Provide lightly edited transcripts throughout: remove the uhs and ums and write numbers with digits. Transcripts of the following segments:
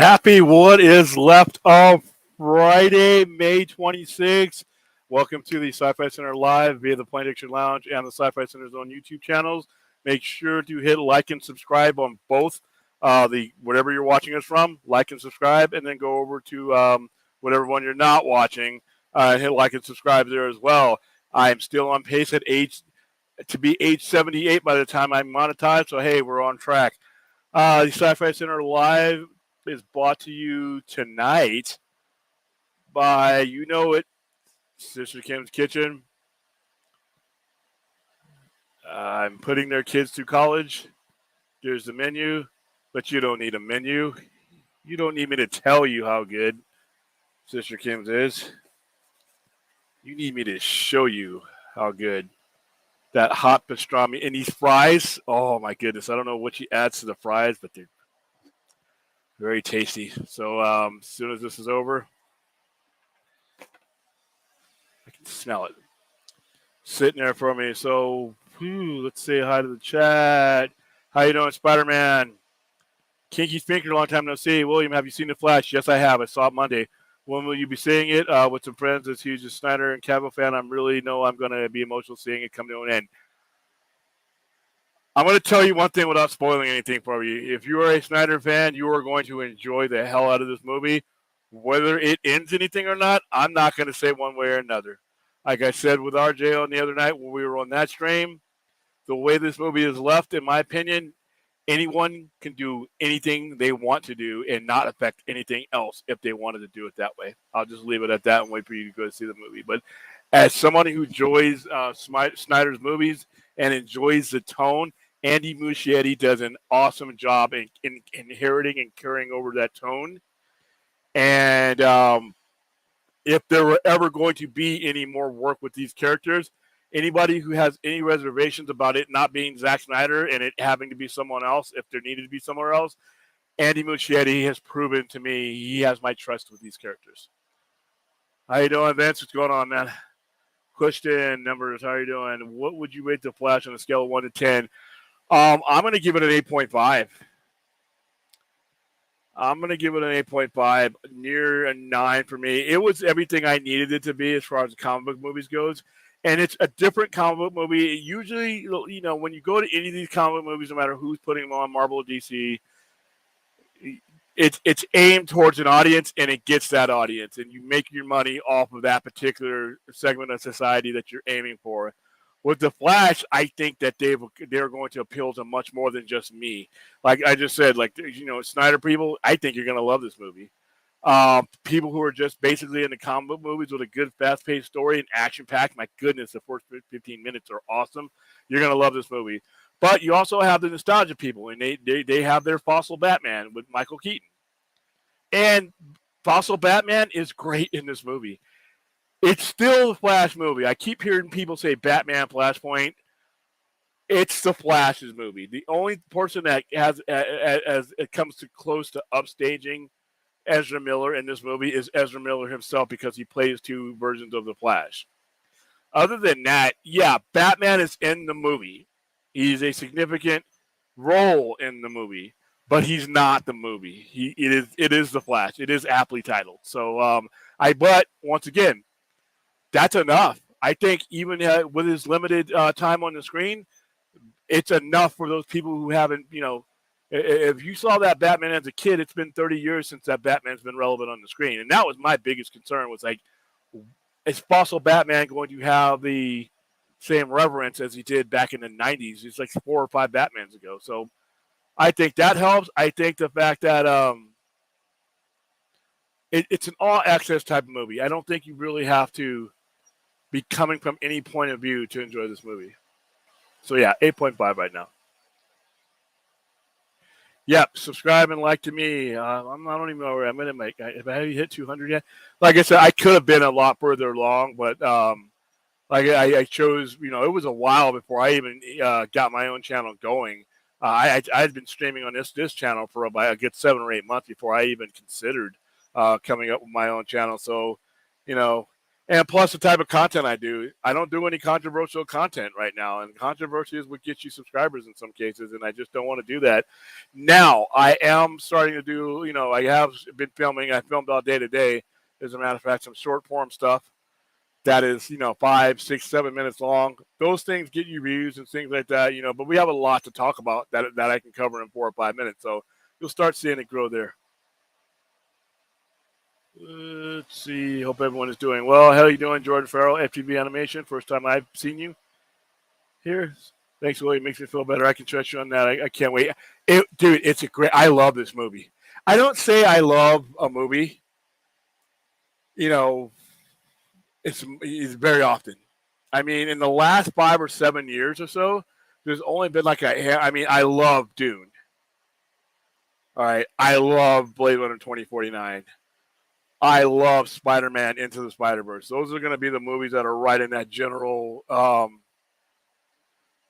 Happy What Is Left of Friday, May 26th. Welcome to the Sci-Fi Center Live via the Plain Diction Lounge and the Sci-Fi Center's own YouTube channels. Make sure to hit like and subscribe on both the whatever you're watching us from. Like and subscribe, and then go over to whatever one you're not watching. Hit like and subscribe there as well. I'm still on pace at to be age 78 by the time I'm monetized. So hey, we're on track. The Sci-Fi Center Live is brought to you tonight by Sister Kim's Kitchen. I'm putting their kids through college. There's the menu, but you don't need a menu. You don't need me to tell you how good Sister Kim's is. You need me to show you how good that hot pastrami and these fries. Oh my goodness! I don't know what she adds to the fries, but they're very tasty. So as soon as this is over, I can smell it sitting there for me. So let's say hi to the chat. How you doing, Spider-Man? Kinky Finker, long time no see. William, have you seen The Flash? Yes, I have. I saw it Monday. When will you be seeing it? With some friends as huge as Snyder and Cavill fan, I'm going to be emotional seeing it come to an end. I'm going to tell you one thing without spoiling anything for you. If you are a Snyder fan, you are going to enjoy the hell out of this movie. Whether it ends anything or not, I'm not going to say one way or another. Like I said with RJ on the other night when we were on that stream, the way this movie is left, in my opinion, anyone can do anything they want to do and not affect anything else if they wanted to do it that way. I'll just leave it at that and wait for you to go see the movie. But as somebody who enjoys Snyder's movies and enjoys the tone, Andy Muschietti does an awesome job in inheriting and carrying over that tone. And if there were ever going to be any more work with these characters, anybody who has any reservations about it not being Zack Snyder and it having to be someone else, if there needed to be somewhere else, Andy Muschietti has proven to me he has my trust with these characters. How you doing, Vince? What's going on, man? Question numbers. How you doing? What would you rate The Flash on a scale of 1 to 10? I'm going to give it an 8.5. I'm going to give it an 8.5, near a 9 for me. It was everything I needed it to be as far as the comic book movies goes. And it's a different comic book movie. Usually, when you go to any of these comic book movies, no matter who's putting them on, Marvel or DC, it's aimed towards an audience, and it gets that audience. And you make your money off of that particular segment of society that you're aiming for. With The Flash, I think that they're going to appeal to much more than just me. Like I just said, Snyder people, I think you're going to love this movie. People who are just basically into comic book movies with a good, fast-paced story and action-packed, my goodness, the first 15 minutes are awesome. You're going to love this movie. But you also have the nostalgia people, and they have their Fossil Batman with Michael Keaton. And Fossil Batman is great in this movie. It's still a Flash movie. I keep hearing people say Batman Flashpoint. It's the Flash's movie. The only person that has, as it comes to close to upstaging Ezra Miller in this movie is Ezra Miller himself because he plays two versions of the Flash. Other than that, yeah, Batman is in the movie. He's a significant role in the movie, but he's not the movie. It is the Flash. It is aptly titled. So but once again, that's enough. I think even with his limited time on the screen, it's enough for those people who haven't, if you saw that Batman as a kid, it's been 30 years since that Batman's been relevant on the screen. And that was my biggest concern was is Fossil Batman going to have the same reverence as he did back in the 90s? It's like 4 or 5 Batmans ago. So I think that helps. I think the fact that it's an all-access type of movie. I don't think you really have to be coming from any point of view to enjoy this movie. So yeah, 8.5 right now. Yep, subscribe and like to me. I don't even know where I'm gonna make. Have I hit 200 yet? Like I said, I could have been a lot further along, but I chose. It was a while before I even got my own channel going. I'd been streaming on this channel for about a good 7 or 8 months before I even considered coming up with my own channel. So, And plus the type of content I do. I don't do any controversial content right now. And controversy is what gets you subscribers in some cases. And I just don't want to do that. Now, I am starting to do, I have been filming. I filmed all day today. As a matter of fact, some short form stuff that is, 5, 6, 7 minutes long. Those things get you views and things like that, but we have a lot to talk about that I can cover in 4 or 5 minutes. So you'll start seeing it grow there. Let's see. Hope everyone is doing well. How are you doing, Jordan Farrell, FTV Animation? First time I've seen you here. Thanks, William. Makes me feel better. I can trust you on that. I can't wait. Dude, it's a great. I love this movie. I don't say I love a movie. It's very often. I mean, in the last 5 or 7 years or so, there's only been I love Dune. All right. I love Blade Runner 2049. I love Spider-Man Into the Spider-Verse. Those are going to be the movies that are right in that general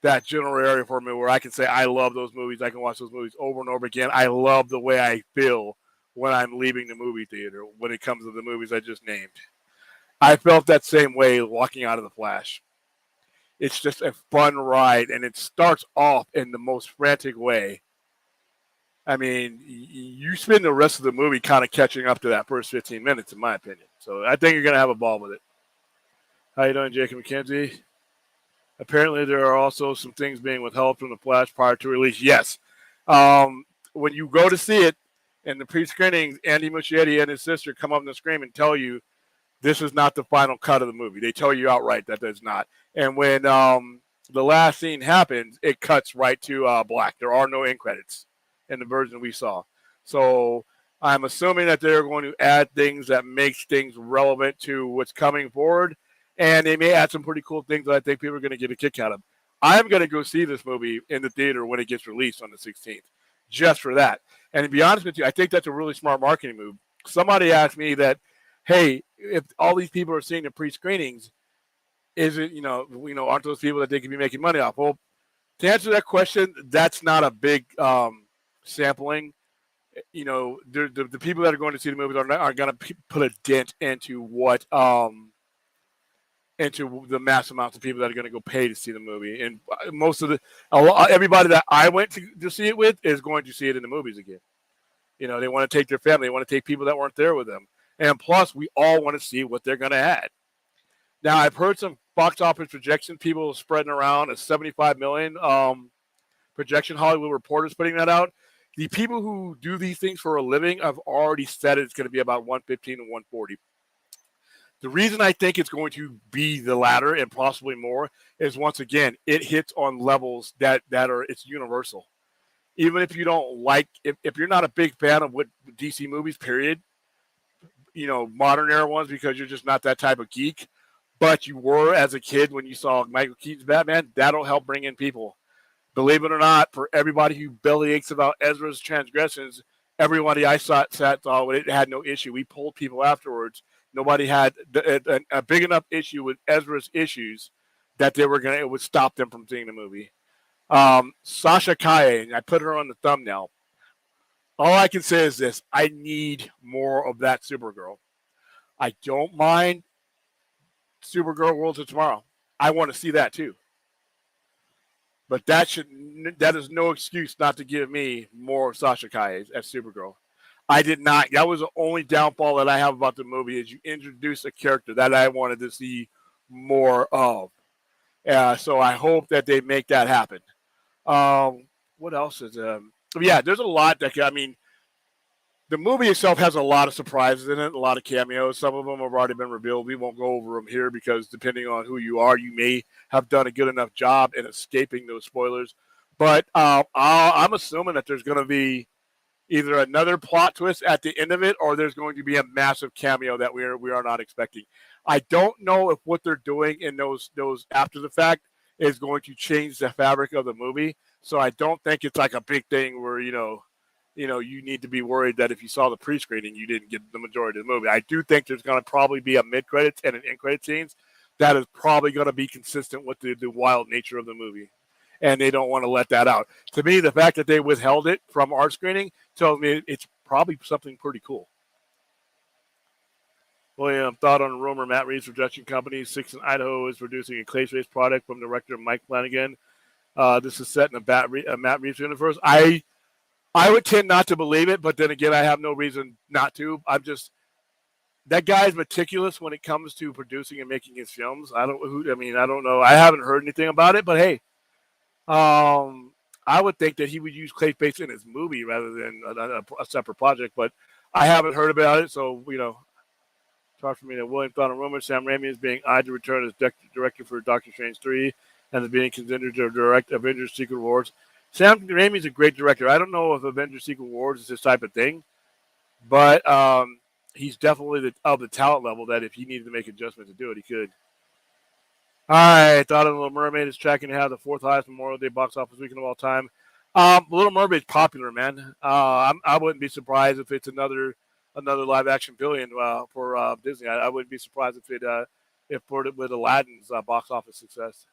area for me where I can say I love those movies. I can watch those movies over and over again. I love the way I feel when I'm leaving the movie theater when it comes to the movies I just named. I felt that same way walking out of The Flash. It's just a fun ride, and it starts off in the most frantic way. I mean, you spend the rest of the movie kind of catching up to that first 15 minutes, in my opinion. So I think you're going to have a ball with it. How you doing, Jacob McKenzie? Apparently, there are also some things being withheld from The Flash prior to release. Yes. When you go to see it in the pre-screenings, Andy Muschietti and his sister come up on the screen and tell you this is not the final cut of the movie. They tell you outright that it's not. And when the last scene happens, it cuts right to black. There are no end credits in the version we saw. So I'm assuming that they're going to add things that makes things relevant to what's coming forward. And they may add some pretty cool things that I think people are going to get a kick out of. I'm going to go see this movie in the theater when it gets released on the 16th, just for that. And to be honest with you, I think that's a really smart marketing move. Somebody asked me that, hey, if all these people are seeing the pre-screenings, is it, aren't those people that they could be making money off? Well, to answer that question, that's not a big sampling. The people that are going to see the movies are going to put a dent into what into the mass amounts of people that are going to go pay to see the movie. And most of everybody that I went to see it with is going to see it in the movies again. They want to take their family. They want to take people that weren't there with them. And plus, we all want to see what they're going to add. Now, I've heard some box office projections, people spreading around a 75 million projection. Hollywood Reporter's putting that out. The people who do these things for a living have already said it's going to be about 115 and 140. The reason I think it's going to be the latter and possibly more is, once again, it hits on levels that are, it's universal. Even if you don't like, if you're not a big fan of what DC movies, period, modern era ones, because you're just not that type of geek, but you were as a kid when you saw Michael Keaton's Batman, that'll help bring in people. Believe it or not, for everybody who belly aches about Ezra's transgressions, everybody I saw it had no issue. We pulled people afterwards. Nobody had a big enough issue with Ezra's issues that it would stop them from seeing the movie. Sasha Calle, I put her on the thumbnail. All I can say is this: I need more of that Supergirl. I don't mind Supergirl Worlds of Tomorrow. I want to see that too. But that is no excuse not to give me more Sasha Calle as Supergirl. I did not. That was the only downfall that I have about the movie, is you introduce a character that I wanted to see more of. So I hope that they make that happen. What else is yeah, there's a lot the movie itself has a lot of surprises in it, a lot of cameos. Some of them have already been revealed. We won't go over them here because depending on who you are, you may have done a good enough job in escaping those spoilers. But I'm assuming that there's going to be either another plot twist at the end of it, or there's going to be a massive cameo that we are not expecting. I don't know if what they're doing in those after the fact is going to change the fabric of the movie. So I don't think it's like a big thing where you need to be worried that if you saw the pre-screening, you didn't get the majority of the movie. I do think there's going to probably be a mid-credits and an end-credit scenes that is probably going to be consistent with the wild nature of the movie. And they don't want to let that out. To me, the fact that they withheld it from our screening tells me it's probably something pretty cool. William, thought on a rumor Matt Reeves' production company, Six in Idaho, is producing a clay-based product from director Mike Flanagan. This is set in a Matt Reeves universe. I would tend not to believe it, but then again, I have no reason not to. That guy's meticulous when it comes to producing and making his films. I don't know. I haven't heard anything about it, but hey, I would think that he would use clay-based in his movie rather than a separate project, but I haven't heard about it, so talk for me that William thought a rumor Sam Raimi is being eyed to return as director for Doctor Strange 3 and is being considered to direct Avengers Secret Wars. Sam Raimi is a great director. I don't know if Avengers Secret Wars is his type of thing, but he's definitely of the talent level that if he needed to make adjustments to do it, he could. All right, thought of Little Mermaid is tracking to have the 4th highest Memorial Day box office weekend of all time. Little Mermaid's popular, man. I wouldn't be surprised if it's another live action billion for Disney. I wouldn't be surprised if put it with Aladdin's box office success.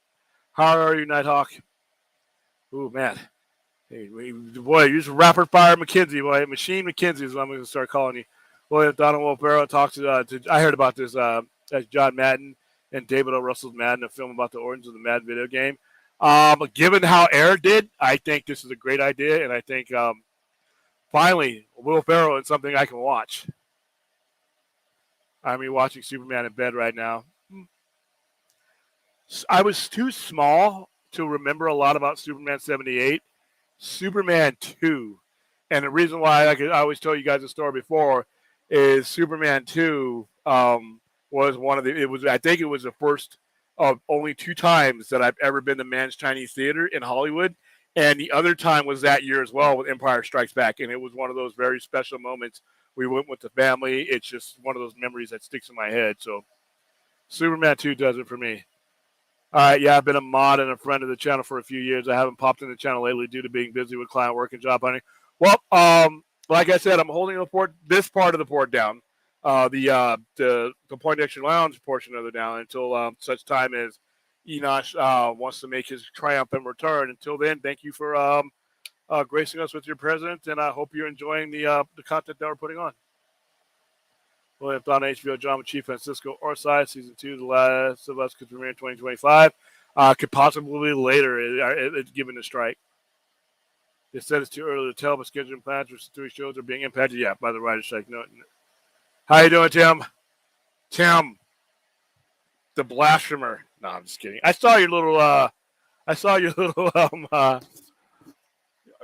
How are you, Nighthawk? Ooh, man. Hey, boy, you're rapid fire McKenzie, boy. Machine McKenzie is what I'm going to start calling you. Boy, Donald Wolfero talks to I heard about this as John Madden and David O. Russell's Madden, a film about the origins of the Madden video game. Given how Eric did, I think this is a great idea, and I think finally, Will Ferrell is something I can watch. I'm rewatching Superman in bed right now. I was too small to remember a lot about Superman 78. Superman 2. And the reason why I always tell you guys the story before is Superman 2 was I think it was the first of only 2 times that I've ever been to Mann's Chinese Theater in Hollywood. And the other time was that year as well with Empire Strikes Back. And it was one of those very special moments. We went with the family. It's just one of those memories that sticks in my head. So Superman 2 does it for me. All right, yeah, I've been a mod and a friend of the channel for a few years. I haven't popped in the channel lately due to being busy with client work and job hunting. Well, like I said, I'm holding this part of the port down, the Poindexter Lounge portion of it down until such time as Enosh wants to make his triumphant return. Until then, thank you for gracing us with your presence, and I hope you're enjoying the content that we're putting on. William thought HBO drama Chief Francisco Orsai season 2, The Last of Us, could premiere in 2025. Could possibly later. It's given a strike. They said it's too early to tell, but scheduling plans for 3 shows are being impacted. Yeah, by the writer's strike. No. How you doing, Tim? Tim, the blasphemer. No, I'm just kidding. I saw your little.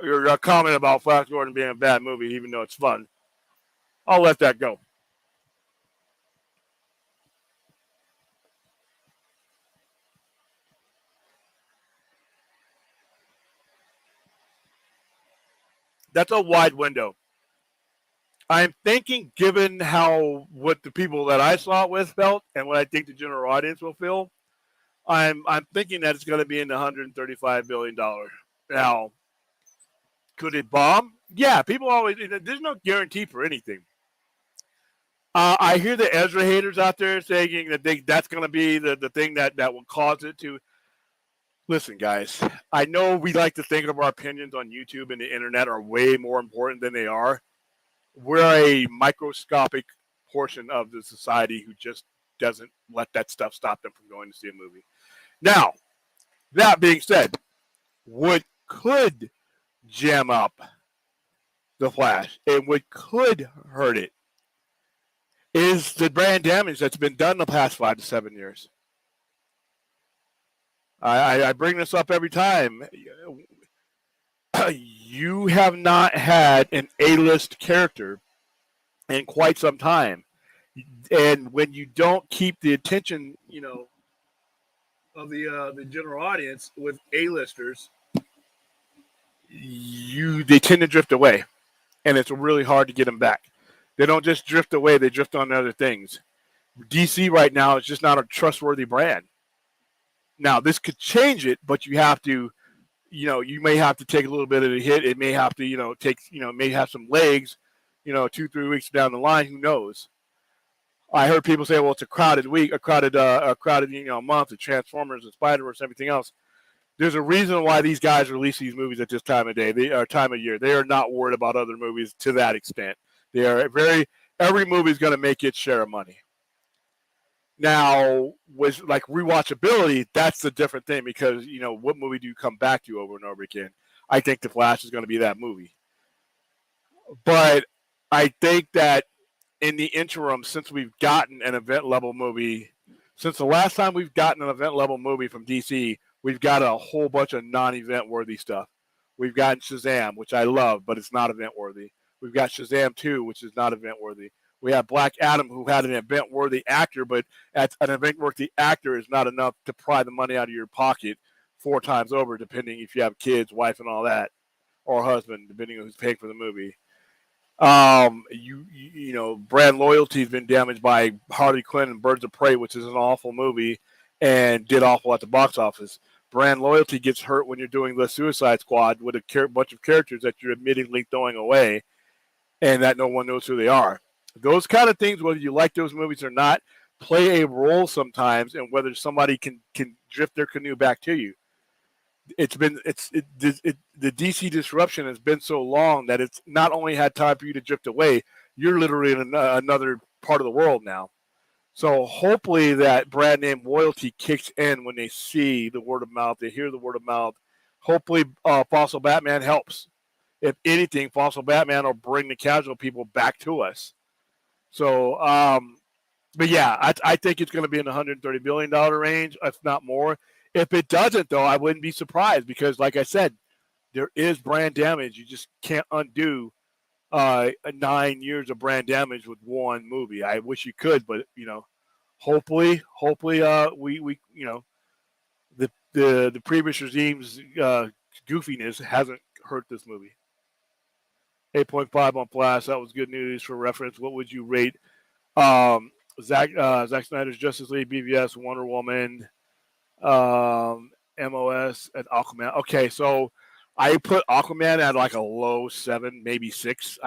Your comment about Flash Gordon being a bad movie, even though it's fun. I'll let that go. That's a wide window. I'm thinking, given what the people that I saw it with felt and what I think the general audience will feel, I'm thinking that it's going to be in the $135 billion. Now, could it bomb? Yeah, people always. There's no guarantee for anything. I hear the Ezra haters out there saying that that's going to be the thing that will cause it to. Listen, guys, I know we like to think of our opinions on YouTube and the internet are way more important than they are. We're a microscopic portion of the society who just doesn't let that stuff stop them from going to see a movie. Now, that being said, what could jam up the Flash and what could hurt it is the brand damage that's been done the past 5 to 7 years. I bring this up every time. You have not had an A-list character in quite some time. And when you don't keep the attention, of the general audience with A-listers, they tend to drift away. And it's really hard to get them back. They don't just drift away, they drift on other things. DC right now is just not a trustworthy brand. Now, this could change it, but you have to, you may have to take a little bit of a hit. It may have to, may have some legs, 2-3 weeks down the line. Who knows? I heard people say, well, it's a crowded week, a crowded month of Transformers and Spider-Verse and everything else. There's a reason why these guys release these movies at this time of day, time of year. They are not worried about other movies to that extent. Every movie is going to make its share of money. Now, with like rewatchability, that's the different thing because what movie do you come back to over and over again? I think The Flash is going to be that movie, but I think that in the interim, since we've gotten an event level movie, since the last time we've gotten an event level movie from DC, we've got a whole bunch of non-event worthy stuff. We've gotten Shazam, which I love, but it's not event worthy. We've got Shazam 2, which is not event worthy. We have Black Adam, who had an event worthy actor, but an event worthy actor is not enough to pry the money out of your pocket 4 times over, depending if you have kids, wife, and all that, or husband, depending on who's paying for the movie. Brand loyalty has been damaged by Harley Quinn and Birds of Prey, which is an awful movie and did awful at the box office. Brand loyalty gets hurt when you're doing the Suicide Squad with a bunch of characters that you're admittingly throwing away and that no one knows who they are. Those kind of things, whether you like those movies or not, play a role sometimes in whether somebody can drift their canoe back to you. The DC disruption has been so long that it's not only had time for you to drift away, you're literally in another part of the world now. So hopefully that brand name loyalty kicks in when they see the word of mouth, they hear the word of mouth. Hopefully Fossil Batman helps. If anything, Fossil Batman will bring the casual people back to us. So, but yeah, I think it's going to be in the $130 billion range, if not more. If it doesn't, though, I wouldn't be surprised because, like I said, there is brand damage. You just can't undo 9 years of brand damage with one movie. I wish you could, but hopefully, we the previous regime's goofiness hasn't hurt this movie. 8.5 on Flash. That was good news for reference. What would you rate Zack Snyder's Justice League, BVS, Wonder Woman, MOS, and Aquaman? Okay, so I put Aquaman at like a low 7, maybe 6.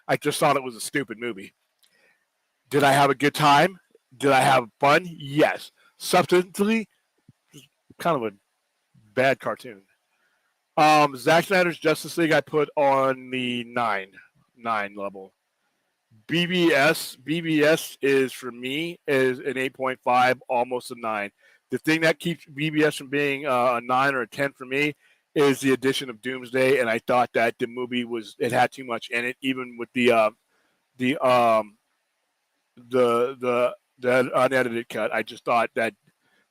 I just thought it was a stupid movie. Did I have a good time? Did I have fun? Yes. Substantively, kind of a bad cartoon. Zack Snyder's Justice League I put on the 9 level. BBS is for me is an 8.5, almost a 9. The thing that keeps BBS from being a 9 or a 10 for me is the addition of Doomsday, and I thought that the movie had too much in it, even with the unedited cut. I just thought that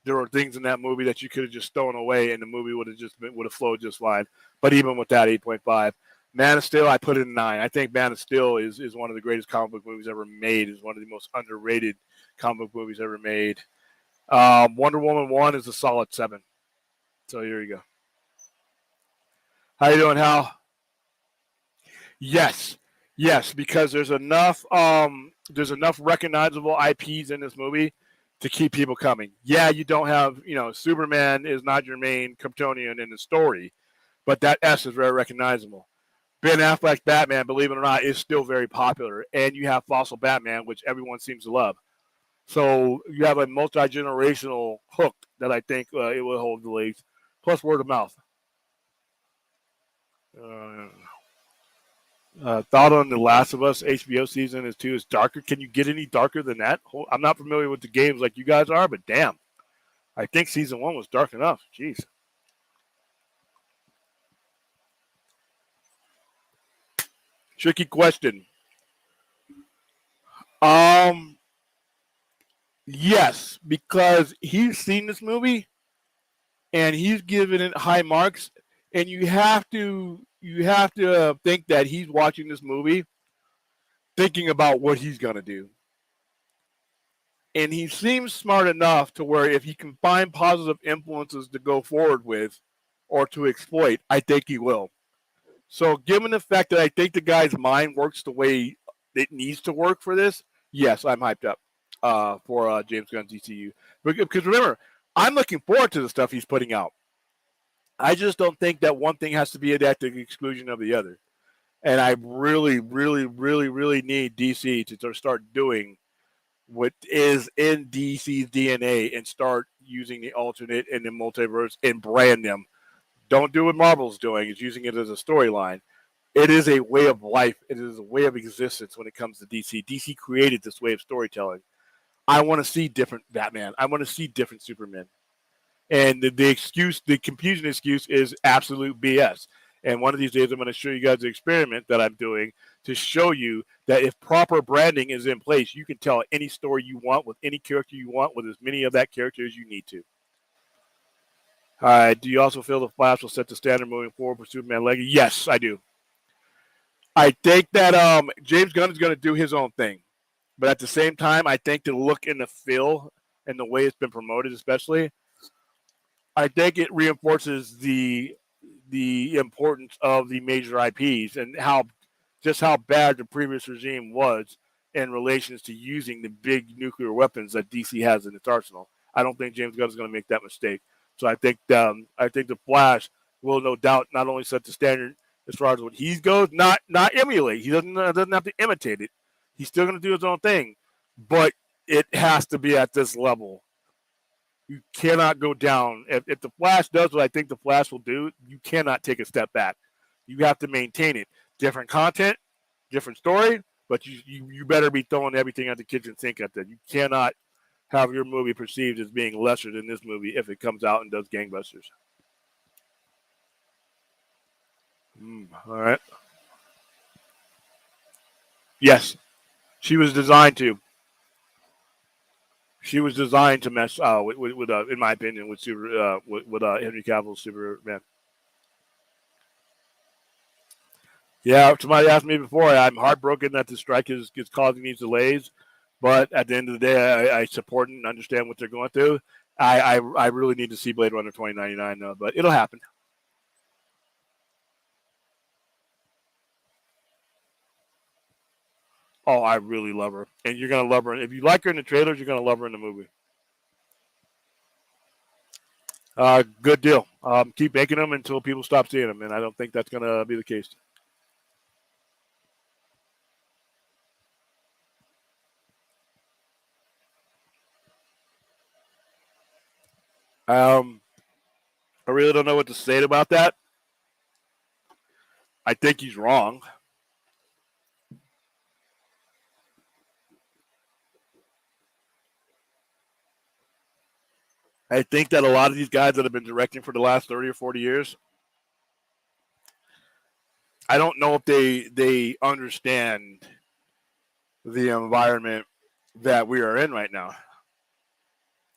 there were things in that movie that you could have just thrown away, and the movie would have flowed just fine. But even with that, 8.5. Man of Steel, I put it in 9. I think Man of Steel is one of the greatest comic book movies ever made. Is one of the most underrated comic book movies ever made. Wonder Woman 1 is a solid 7. So here you go. How you doing, Hal? Yes, because there's enough recognizable IPs in this movie to keep people coming. Yeah, you don't have, Superman is not your main Kryptonian in the story, but that S is very recognizable. Ben Affleck's Batman, believe it or not, is still very popular, and you have Fossil Batman, which everyone seems to love. So you have a multi-generational hook that I think it will hold the leagues, plus word of mouth. Thought on The Last of Us HBO season is 2 is darker. Can you get any darker than that? I'm not familiar with the games like you guys are, but damn, I think season 1 was dark enough. Jeez. Tricky question. Yes, because he's seen this movie and he's given it high marks, and you have to think that he's watching this movie thinking about what he's going to do. And he seems smart enough to where if he can find positive influences to go forward with or to exploit, I think he will. So given the fact that I think the guy's mind works the way it needs to work for this, yes, I'm hyped up for James Gunn's DCU. Because remember, I'm looking forward to the stuff he's putting out. I just don't think that one thing has to be at the exclusion of the other. And I really, really, really, really need DC to start doing what is in DC's DNA and start using the alternate and the multiverse and brand them. Don't do what Marvel's doing, is using it as a storyline. It is a way of life. It is a way of existence when it comes to DC. DC created this way of storytelling. I want to see different Batman. I want to see different Superman. And the confusion excuse is absolute BS. And one of these days, I'm going to show you guys the experiment that I'm doing to show you that if proper branding is in place, you can tell any story you want with any character you want with as many of that character as you need to. All right. Do you also feel the Flash will set the standard moving forward for Superman Legacy? Yes, I do. I think that James Gunn is going to do his own thing. But at the same time, I think the look and the feel and the way it's been promoted, especially, I think it reinforces the importance of the major IPs and how bad the previous regime was in relations to using the big nuclear weapons that DC has in its arsenal. I don't think James Gunn is going to make that mistake. So I think the Flash will no doubt not only set the standard as far as what he goes, not emulate. He doesn't have to imitate it. He's still going to do his own thing, but it has to be at this level. You cannot go down. If the Flash does what I think the Flash will do, you cannot take a step back. You have to maintain it. Different content, different story, but you better be throwing everything at the kitchen sink at that. You cannot have your movie perceived as being lesser than this movie if it comes out and does gangbusters. All right. Yes, she was designed to. She was designed to mess with in my opinion, with Henry Cavill's Superman. Yeah, somebody asked me before. I'm heartbroken that the strike is causing these delays, but at the end of the day, I support and understand what they're going through. I really need to see Blade Runner 2099 though, but it'll happen. Oh, I really love her, and you're gonna love her. If you like her in the trailers, you're gonna love her in the movie. Good deal. Keep making them until people stop seeing them, and I don't think that's gonna be the case. I really don't know what to say about that. I think he's wrong. I think that a lot of these guys that have been directing for the last 30 or 40 years, I don't know if they understand the environment that we are in right now.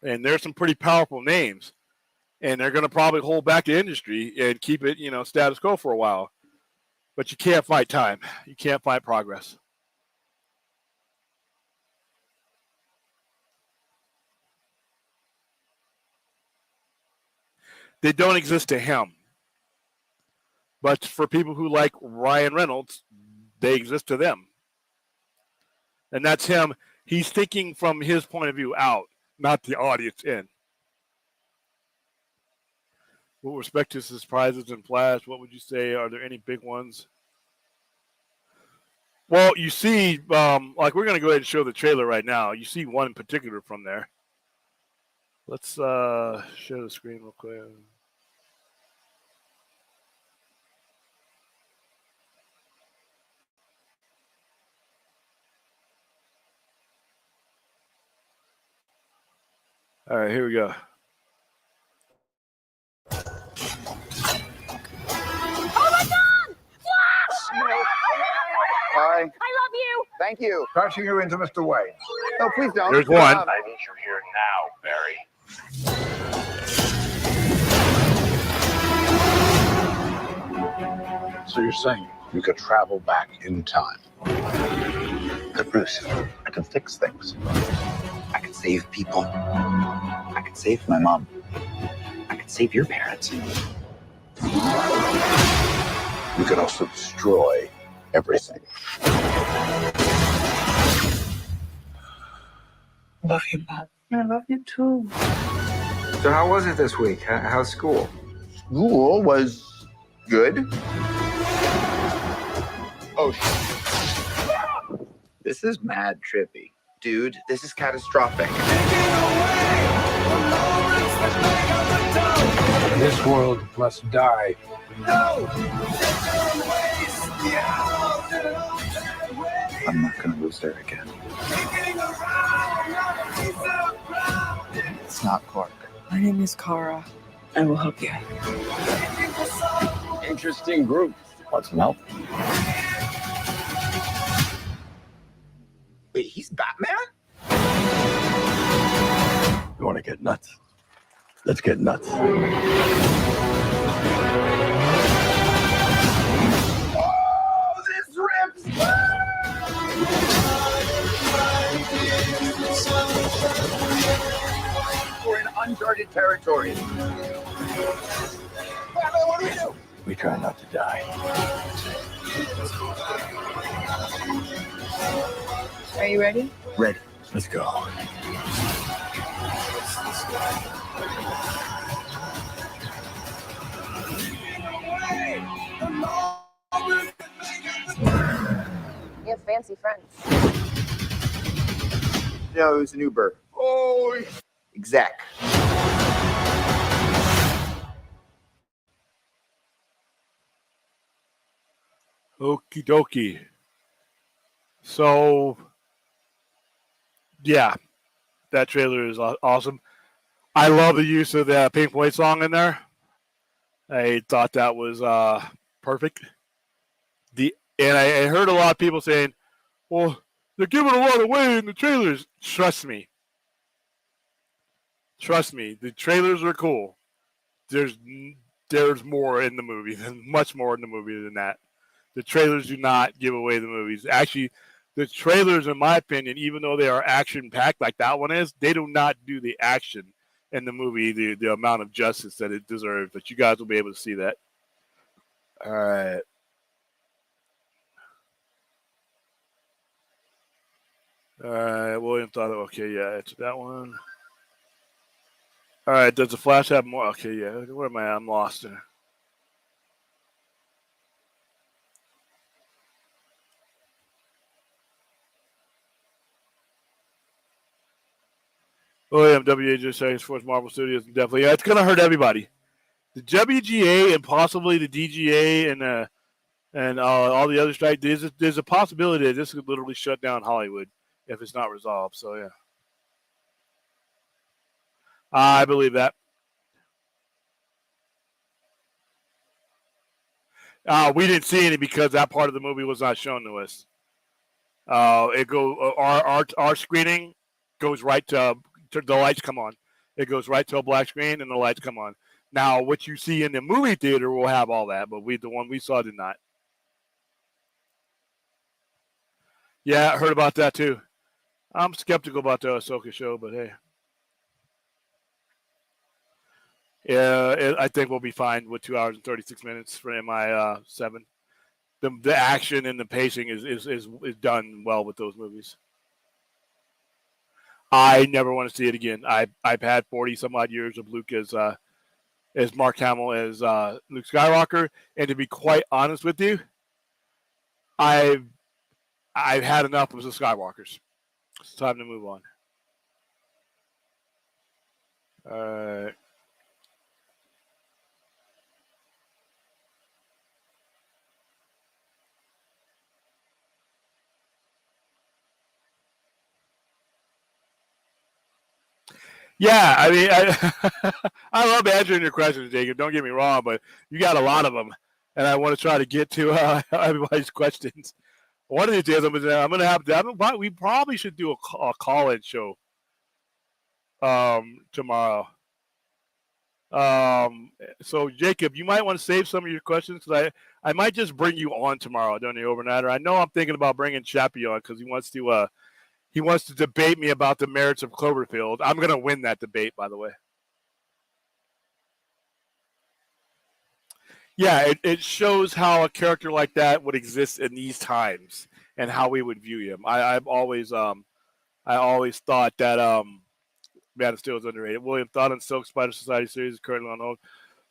And there's some pretty powerful names. And they're going to probably hold back the industry and keep it, status quo for a while. But you can't fight time. You can't fight progress. They don't exist to him. But for people who like Ryan Reynolds, they exist to them. And that's him. He's thinking from his point of view out, not the audience in. With respect to surprises in Flash, what would you say? Are there any big ones? Well, you see, like we're going to go ahead and show the trailer right now. You see one in particular from there. Let's share the screen real quick. All right, here we go. Oh my God! Flash! Hi. I love you. Thank you. Passing you into Mr. Wayne. No, please don't. There's one. I need you here now, Barry. So you're saying you could travel back in time? But Bruce, I can fix things. I can save people. I can save my mom. I can save your parents. You could also destroy everything. Love you, Mom. I love you too. So how was it this week? How's school? School was good. Oh, shit. This is mad trippy. Dude, this is catastrophic. This world must die. I'm not gonna lose there again. It's not Clark. My name is Kara. I will help you. Interesting group. Want some help? Wait, he's Batman? You want to get nuts? Let's get nuts. Oh, this rips! We're in uncharted territory. Batman, what do we do? We try not to die. Are you ready? Ready. Let's go. You have fancy friends. No, it was an Uber. Oh, Exec. Okie dokie. So, yeah, that trailer is awesome. I love the use of the Pink Floyd song in there. I thought that was perfect. And I heard a lot of people saying, well, they're giving a lot away in the trailers. Trust me. The trailers are cool. There's more in the movie, much more in the movie than that. The trailers do not give away the movies. Actually, the trailers, in my opinion, even though they are action-packed like that one is, they do not do the action in the movie the amount of justice that it deserves. But you guys will be able to see that. All right. All right, William thought, okay, yeah, it's that one. All right, does the Flash have more? Okay, yeah, where am I? I'm lost there. William, WAJ seconds for Marvel Studios, definitely. Yeah, it's going to hurt everybody. The WGA and possibly the DGA and all the other strikes, there's a possibility that this could literally shut down Hollywood if it's not resolved. So, yeah. I believe that. We didn't see any because that part of the movie was not shown to us. Our screening goes right to the lights come on. It goes right to a black screen and the lights come on. Now, what you see in the movie theater will have all that, but the one we saw did not. Yeah, I heard about that too. I'm skeptical about the Ahsoka show, but hey. Yeah, I think we'll be fine with 2 hours and 36 minutes for MI7. The action and the pacing is done well with those movies. I never want to see it again. I've had 40 some odd years of Luke as Mark Hamill as Luke Skywalker, and to be quite honest with you, I've had enough of the Skywalkers. It's time to move on. All right. Yeah, I mean, I love answering your questions, Jacob. Don't get me wrong, but you got a lot of them, and I want to try to get to everybody's questions. One of these days, I'm going to have to. We probably should do a call-in show tomorrow. So, Jacob, you might want to save some of your questions because I might just bring you on tomorrow during the overnighter. I know I'm thinking about bringing Chappie on because he wants to debate me about the merits of Cloverfield. I'm going to win that debate, by the way. Yeah, it shows how a character like that would exist in these times and how we would view him. I always thought that Man of Steel is underrated. William, thought on Silk Spider Society series is currently on hold.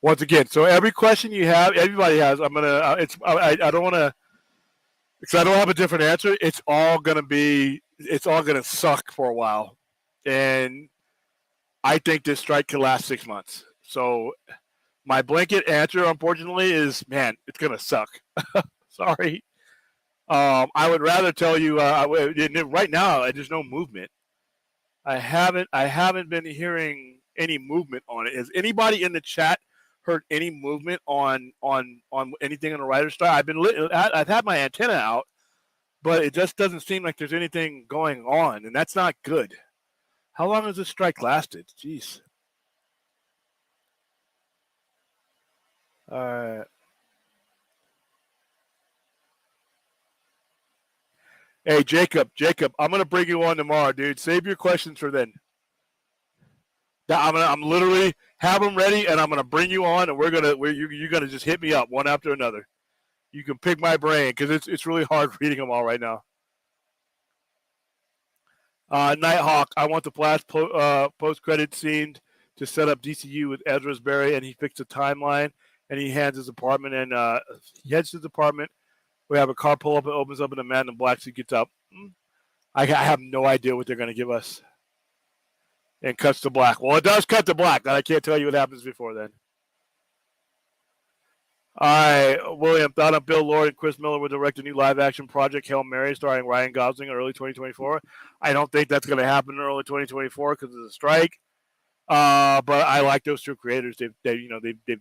Once again, so every question you have, everybody has. I don't want to, because I don't have a different answer. It's all gonna suck for a while, and I think this strike could last 6 months. So my blanket answer, unfortunately, is man, it's gonna suck. Sorry. I would rather tell you right now there's no movement. I haven't been hearing any movement on it. Has anybody in the chat heard any movement on anything on the writer's strike? I've had my antenna out, but it just doesn't seem like there's anything going on, and that's not good. How long has this strike lasted? Jeez. All right. Hey, Jacob, I'm gonna bring you on tomorrow, dude. Save your questions for then. I'm literally have them ready, and I'm gonna bring you on, and you're gonna just hit me up one after another. You can pick my brain because it's really hard reading them all right now. Nighthawk, I want the Flash post-credit scene to set up DCU with Ezra's Barry, and he fixed the timeline, and he hands his apartment, and he heads to his apartment. We have a car pull up, it opens up, and a man in black suit gets up. I have no idea what they're going to give us. And cuts to black. Well, it does cut to black. I can't tell you what happens before then. All right, William, thought of Bill Lord and Chris Miller will direct a new live-action project, Hail Mary, starring Ryan Gosling in early 2024. I don't think that's going to happen in early 2024 because of the strike. But I like those two creators. They've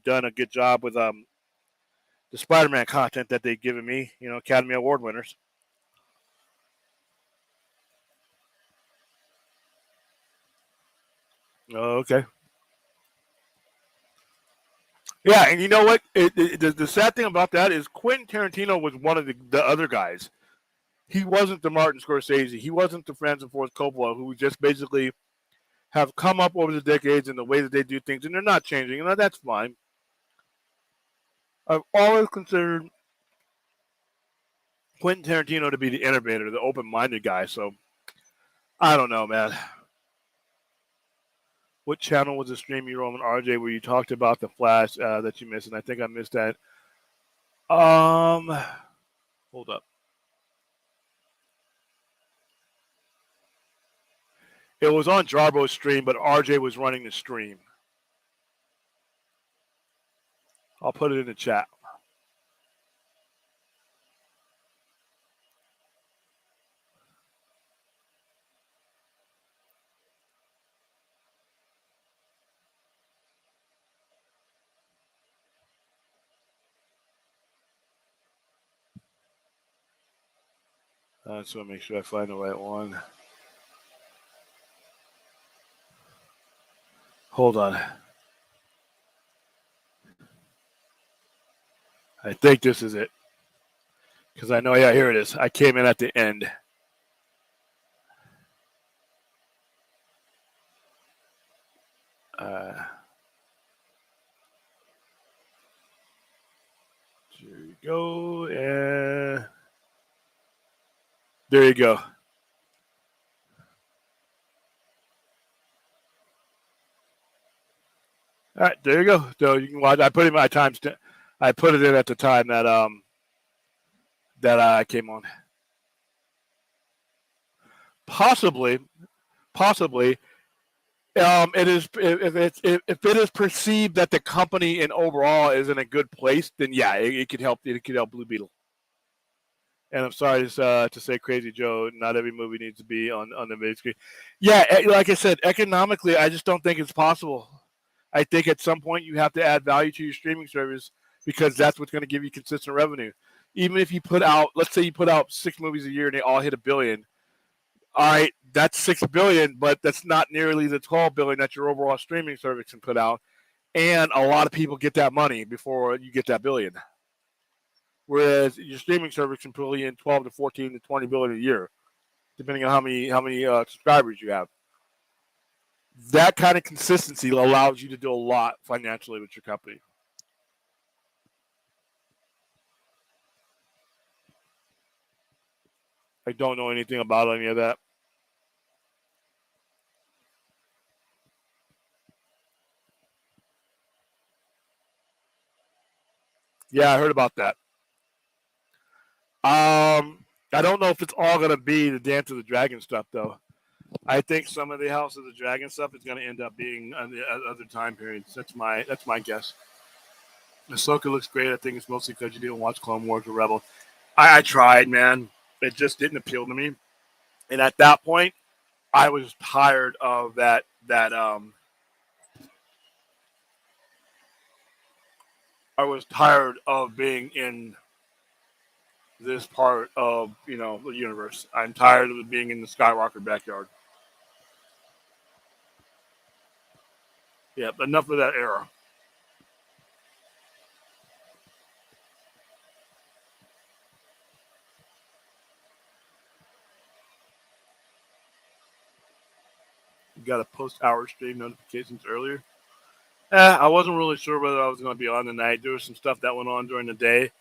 done a good job with the Spider-Man content that they've given me. Academy Award winners. Oh, okay. Yeah, and you know what? The sad thing about that is Quentin Tarantino was one of the other guys. He wasn't the Martin Scorsese. He wasn't the Francis Ford Coppola, who just basically have come up over the decades in the way that they do things, and they're not changing, and that's fine. I've always considered Quentin Tarantino to be the innovator, the open-minded guy, so I don't know, man. What channel was the stream you were on, RJ, where you talked about the Flash that you missed? And I think I missed that. Hold up. It was on Jarbo's stream, but RJ was running the stream. I'll put it in the chat. I just want to make sure I find the right one. Hold on. I think this is it. Because I know, yeah, here it is. I came in at the end. Here you go. And there you go. All right, there you go. So you can watch. I put in my time. I put it in at the time that I came on. Possibly. It is if it is perceived that the company and overall is in a good place, then yeah, it could help. It could help Blue Beetle. And I'm sorry to say, Crazy Joe, not every movie needs to be on the big screen. Yeah, like I said, economically, I just don't think it's possible. I think at some point you have to add value to your streaming service because that's what's going to give you consistent revenue. Even if you put out, let's say you put out 6 movies a year and they all hit $1 billion. All right, that's $6 billion, but that's not nearly the $12 billion that your overall streaming service can put out. And a lot of people get that money before you get that $1 billion. Whereas your streaming service can pull in 12 to 14 to 20 billion a year, depending on how many subscribers you have. That kind of consistency allows you to do a lot financially with your company. I don't know anything about any of that. Yeah, I heard about that. I don't know if it's all going to be the Dance of the Dragon stuff, though. I think some of the House of the Dragon stuff is going to end up being on the other time periods. That's my guess. Ahsoka looks great. I think it's mostly because you didn't watch Clone Wars or Rebel. I tried, man. It just didn't appeal to me. And at that point, I was tired of that I was tired of being in this part of, the universe. I'm tired of being in the Skywalker backyard. Yeah, enough of that era. You got to post hour stream notifications earlier. I wasn't really sure whether I was going to be on tonight. There was some stuff that went on during the day.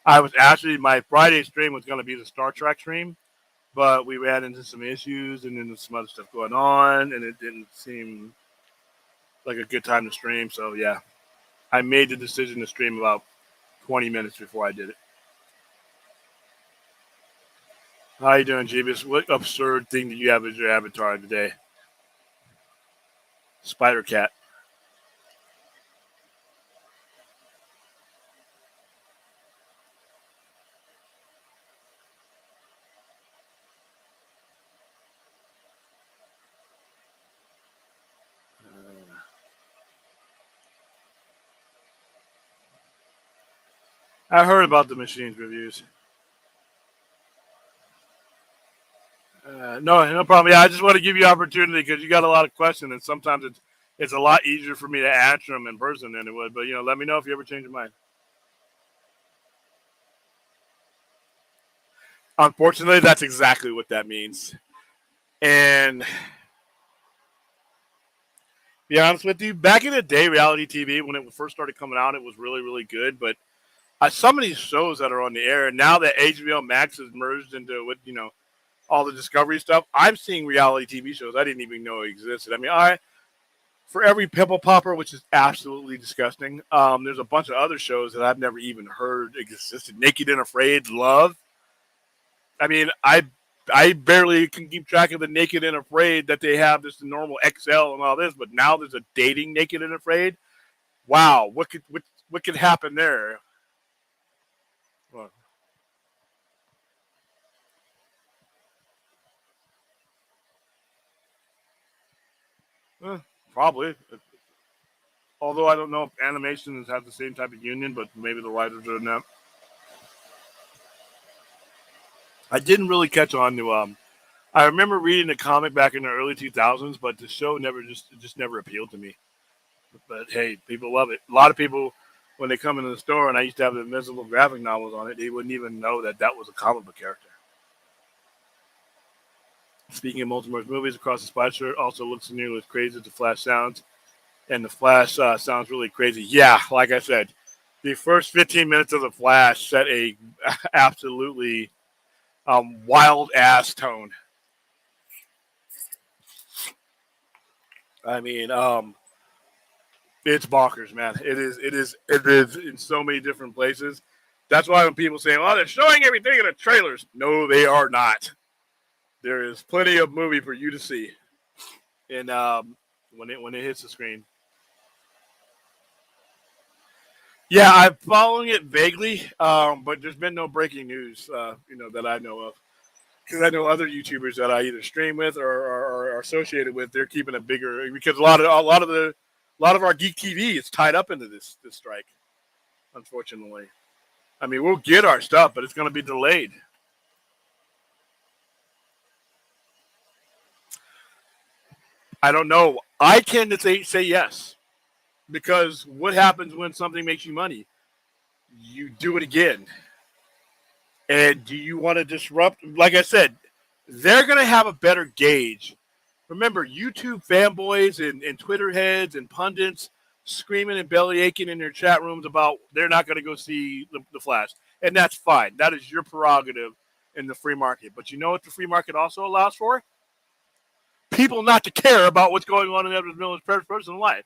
My Friday stream was going to be the Star Trek stream, but we ran into some issues and then there's some other stuff going on, and it didn't seem like a good time to stream. So, yeah, I made the decision to stream about 20 minutes before I did it. How you doing, Jeebus? What absurd thing do you have as your avatar today? Spider Cat. I heard about the machines reviews. No problem. Yeah, I just want to give you opportunity because you got a lot of questions, and sometimes it's a lot easier for me to answer them in person than it would. But let me know if you ever change your mind. Unfortunately, that's exactly what that means. And to be honest with you, back in the day, reality TV, when it first started coming out, it was really, really good. But some of these shows that are on the air now that HBO Max has merged into what all the Discovery stuff, I'm seeing reality TV shows I didn't even know existed. I mean, for every pimple popper, which is absolutely disgusting, there's a bunch of other shows that I've never even heard existed. Naked and Afraid, Love. I mean, I barely can keep track of the Naked and Afraid that they have, this normal XL and all this, but now there's a dating Naked and Afraid. Wow, what could happen there? Well, probably. Although I don't know if animation has the same type of union, but maybe the writers are not. I didn't really catch on to. I remember reading the comic back in the early 2000s, but the show just never appealed to me. But hey, people love it. A lot of people, when they come into the store, and I used to have the Invisible graphic novels on it, they wouldn't even know that was a comic book character. Speaking of multiverse movies, Across the Spider also looks nearly as crazy as the Flash sounds. And the Flash sounds really crazy. Yeah, like I said, the first 15 minutes of the Flash set a absolutely wild ass tone. I mean, it's bonkers, man. It is in so many different places. That's why when people say, "Oh, they're showing everything in the trailers," no, they are not. There is plenty of movie for you to see, and when it hits the screen. Yeah, I'm following it vaguely, but there's been no breaking news, that I know of. Because I know other YouTubers that I either stream with or are associated with. They're keeping it bigger because a lot of our Geek TV is tied up into this strike. Unfortunately, I mean, we'll get our stuff, but it's going to be delayed. I don't know. I tend to say yes, because what happens when something makes you money? You do it again. And do you want to disrupt? Like I said, they're going to have a better gauge. Remember, YouTube fanboys and Twitter heads and pundits screaming and belly aching in their chat rooms about they're not going to go see the Flash. And that's fine. That is your prerogative in the free market. But you know what the free market also allows for? People not to care about what's going on in Edward Miller's personal life.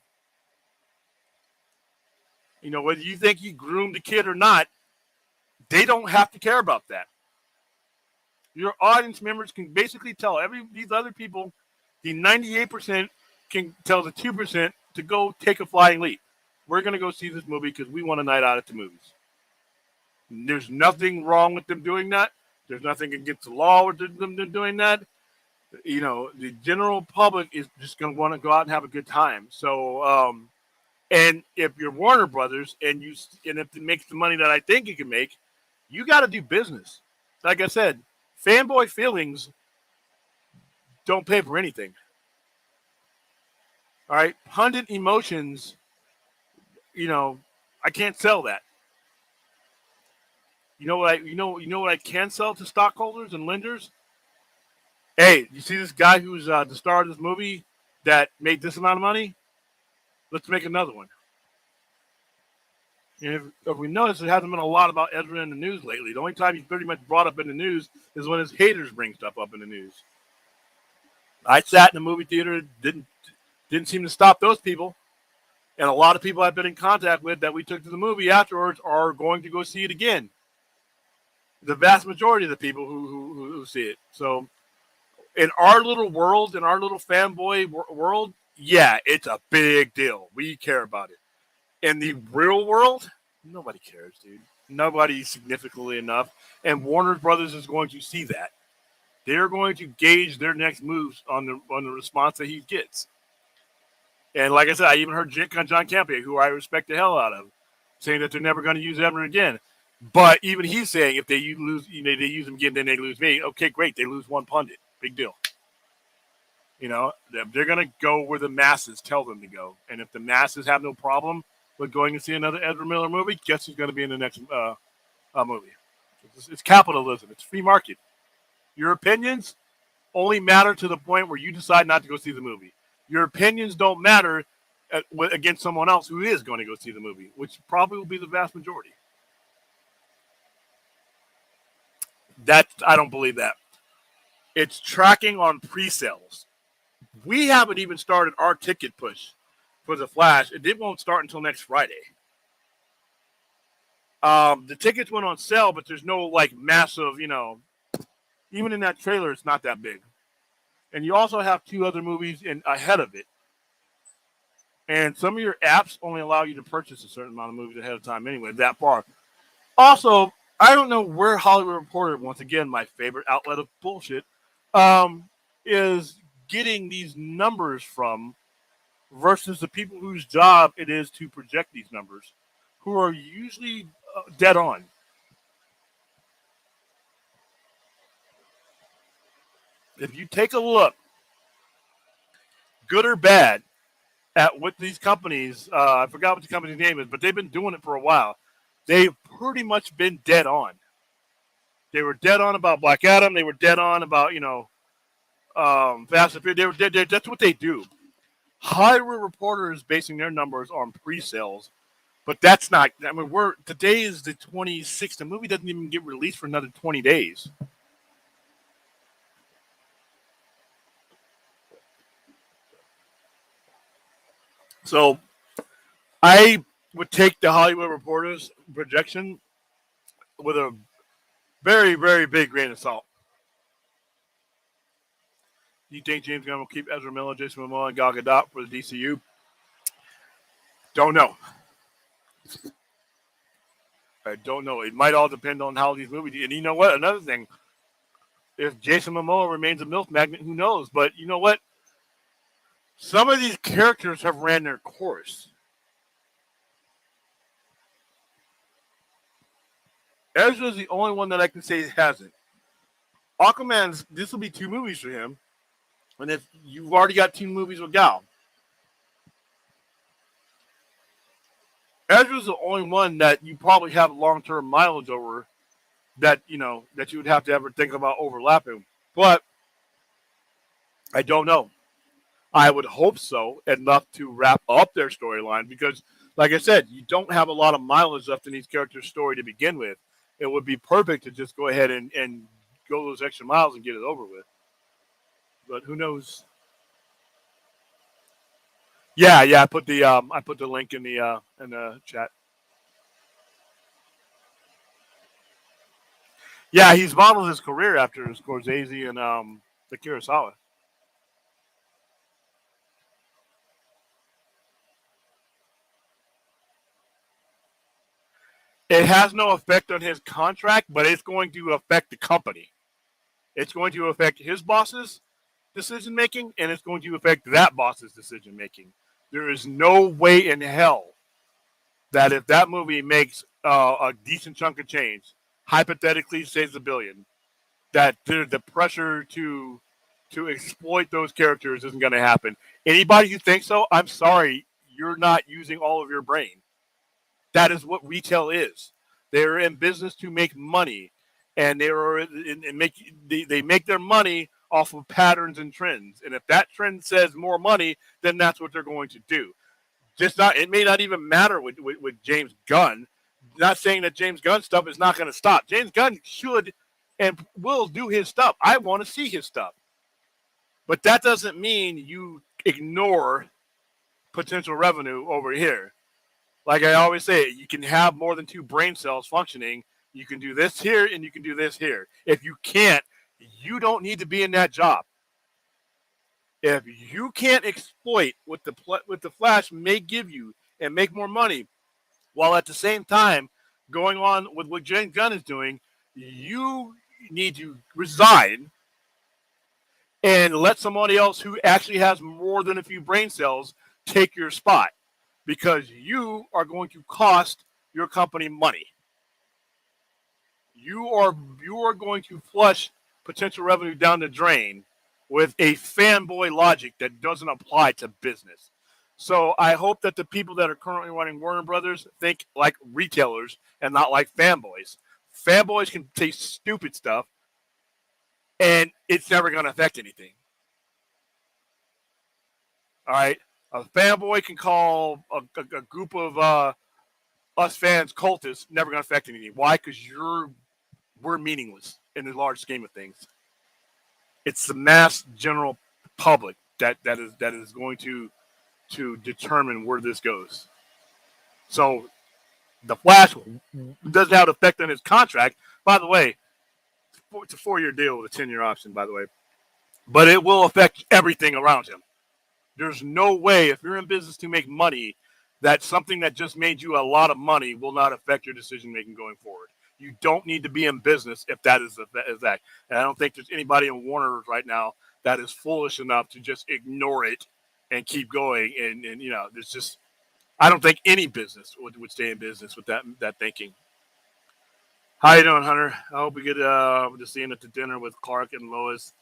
Whether you think you groomed a kid or not, they don't have to care about that. Your audience members can basically tell these other people, the 98% can tell the 2% to go take a flying leap. We're going to go see this movie because we want a night out at the movies. There's nothing wrong with them doing that. There's nothing against the law with them doing that. The general public is just going to want to go out and have a good time. So And if you're Warner Brothers and if it makes the money that I think it can make, you got to do business. Like I said, fanboy feelings don't pay for anything. All right, pundit emotions. I can't sell that. You know what I can sell to stockholders and lenders? Hey, you see this guy who's the star of this movie that made this amount of money? Let's make another one. And if we notice, there hasn't been a lot about Ezra in the news lately. The only time he's pretty much brought up in the news is when his haters bring stuff up in the news. I sat in the movie theater, didn't seem to stop those people. And a lot of people I've been in contact with that we took to the movie afterwards are going to go see it again. The vast majority of the people who see it. So in our little world, in our little fanboy world, yeah, it's a big deal. We care about it. In the real world, nobody cares, dude. Nobody significantly enough. And Warner Brothers is going to see that. They're going to gauge their next moves on the response that he gets. And like I said, I even heard John Campea, who I respect the hell out of, saying that they're never going to use Evan again. But even he's saying if they lose, they use him again, then they lose me. Okay, great. They lose one pundit. Big deal. They're going to go where the masses tell them to go. And if the masses have no problem with going to see another Ezra Miller movie, guess who's going to be in the next movie? It's capitalism. It's free market. Your opinions only matter to the point where you decide not to go see the movie. Your opinions don't matter against someone else who is going to go see the movie, which probably will be the vast majority. I don't believe that. It's tracking on pre-sales. We haven't even started our ticket push for The Flash. It won't start until next Friday. The tickets went on sale, but there's no massive, even in that trailer, it's not that big. And you also have 2 other movies ahead of it. And some of your apps only allow you to purchase a certain amount of movies ahead of time anyway, that far. Also, I don't know where Hollywood Reporter, once again, my favorite outlet of bullshit, is getting these numbers from versus the people whose job it is to project these numbers, who are usually dead on. If you take a look, good or bad, at what these companies, I forgot what the company's name is, but they've been doing it for a while. They've pretty much been dead on. They were dead on about Black Adam. They were dead on about, Fast and Furious. That's what they do. Hollywood Reporter is basing their numbers on pre-sales, but that's not. I mean, today is the 26th. The movie doesn't even get released for another 20 days. So, I would take the Hollywood Reporter's projection with a very, very big grain of salt. Do you think James Gunn will keep Ezra Miller, Jason Momoa, and Gal Gadot for the DCU? Don't know. I don't know. It might all depend on how these movies do. And you know what? Another thing, if Jason Momoa remains a MILF magnet, who knows? But you know what? Some of these characters have ran their course. Ezra's the only one that I can say hasn't. Aquaman's, this will be 2 movies for him. And if you've already got 2 movies with Gal. Ezra's the only one that you probably have long-term mileage over that, that you would have to ever think about overlapping. But I don't know. I would hope so, enough to wrap up their storyline because, like I said, you don't have a lot of mileage left in these characters' story to begin with. It would be perfect to just go ahead and go those extra miles and get it over with. But who knows? Yeah. I put the link in the chat. Yeah, he's modeled his career after Scorsese and the Kurosawa. It has no effect on his contract, but it's going to affect the company. It's going to affect his boss's decision-making, and it's going to affect that boss's decision-making. There is no way in hell that if that movie makes a decent chunk of change, hypothetically saves $1 billion, that the pressure to exploit those characters isn't going to happen. Anybody who thinks so, I'm sorry, you're not using all of your brain. That is what retail is. They're in business to make money, and they make their money off of patterns and trends. And if that trend says more money, then that's what they're going to do. It may not even matter with James Gunn. Not saying that James Gunn stuff is not going to stop. James Gunn should and will do his stuff. I want to see his stuff. But that doesn't mean you ignore potential revenue over here. Like I always say, you can have more than 2 brain cells functioning. You can do this here and you can do this here. If you can't, you don't need to be in that job. If you can't exploit what the Flash may give you and make more money, while at the same time going on with what James Gunn is doing, you need to resign and let somebody else who actually has more than a few brain cells take your spot, because you are going to cost your company money. You are going to flush potential revenue down the drain with a fanboy logic that doesn't apply to business. So I hope that the people that are currently running Warner Brothers think like retailers and not like fanboys. Fanboys can say stupid stuff, and it's never going to affect anything. All right? A fanboy can call a group of us fans cultists, never going to affect anything. Why? Because we're meaningless in the large scheme of things. It's the mass general public that is going to determine where this goes. So the Flash doesn't have an effect on his contract. By the way, it's a 4-year deal with a 10-year option, by the way. But it will affect everything around him. There's no way, if you're in business to make money, that something that just made you a lot of money will not affect your decision-making going forward. You don't need to be in business if that is that. And I don't think there's anybody in Warner right now that is foolish enough to just ignore it and keep going. And there's just, I don't think any business would stay in business with that thinking. How you doing, Hunter? I hope we get to see him at the dinner with Clark and Lois.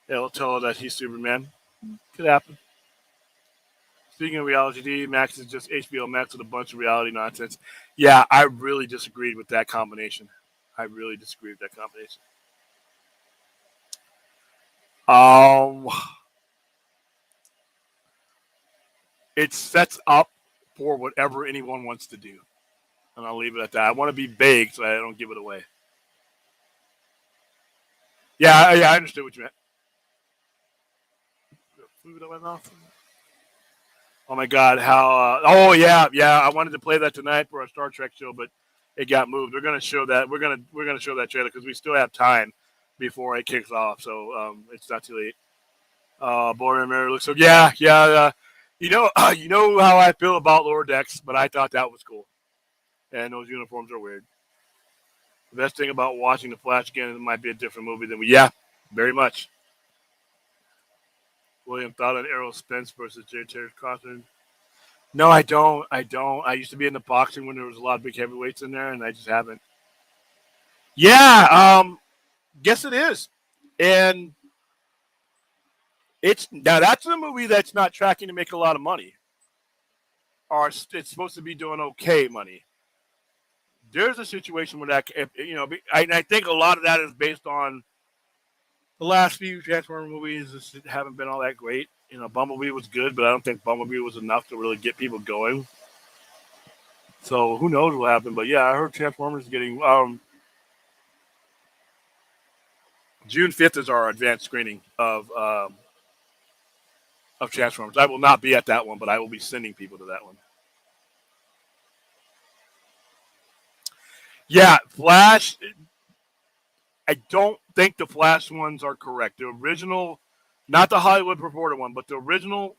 They'll tell her that he's Superman. Could happen. Speaking of reality TV, Max is just HBO Max with a bunch of reality nonsense. Yeah, I really disagreed with that combination. It sets up for whatever anyone wants to do. And I'll leave it at that. I want to be vague so I don't give it away. Yeah, I understood what you meant. Food in my mouth. Oh my God! How? Yeah. I wanted to play that tonight for our Star Trek show, but it got moved. We're gonna show that. We're gonna show that trailer because we still have time before it kicks off. So it's not too late. Boring Mary looks so. Yeah. You know how I feel about Lower Decks, but I thought that was cool. And those uniforms are weird. The best thing about watching The Flash again, it might be a different movie than we. Yeah, very much. William thought on Errol Spence versus J. Terry Cawthon. No, I don't. I used to be in the boxing when there was a lot of big heavyweights in there, and I just haven't. Yeah, guess it is. And that's a movie that's not tracking to make a lot of money. Or it's supposed to be doing okay money. There's a situation where I think a lot of that is based on the last few Transformers movies just haven't been all that great. Bumblebee was good, but I don't think Bumblebee was enough to really get people going. So who knows what happened? But yeah, I heard Transformers is getting June 5th is our advanced screening of Transformers. I will not be at that one, but I will be sending people to that one. Yeah, Flash. I don't think the Flash ones are correct. The original, not the Hollywood Reporter one, but the original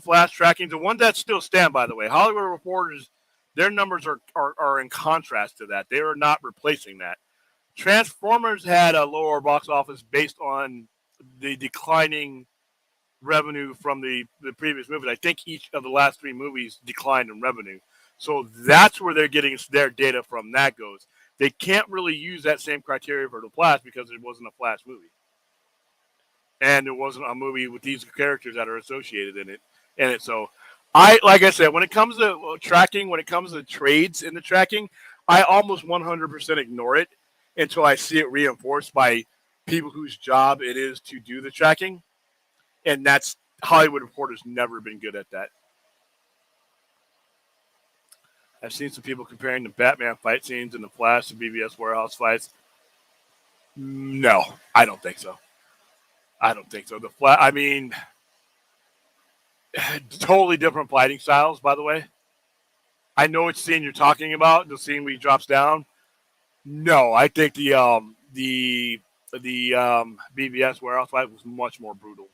Flash tracking, the one that still stand, by the way. Hollywood Reporters, their numbers are in contrast to that. They are not replacing that. Transformers had a lower box office based on the declining revenue from the previous movie. I think each of the last 3 movies declined in revenue. So that's where they're getting their data from. That goes. They can't really use that same criteria for the Flash because it wasn't a Flash movie. And it wasn't a movie with these characters that are associated in it. So like I said, when it comes to tracking, when it comes to trades in the tracking, I almost 100% ignore it until I see it reinforced by people whose job it is to do the tracking. And that's Hollywood Reporter's never been good at that. I've seen some people comparing the Batman fight scenes and the Flash to BVS warehouse fights. No, I don't think so. The Flash, I mean, totally different fighting styles, by the way. I know which scene you're talking about, the scene where he drops down. No, I think the BVS warehouse fight was much more brutal.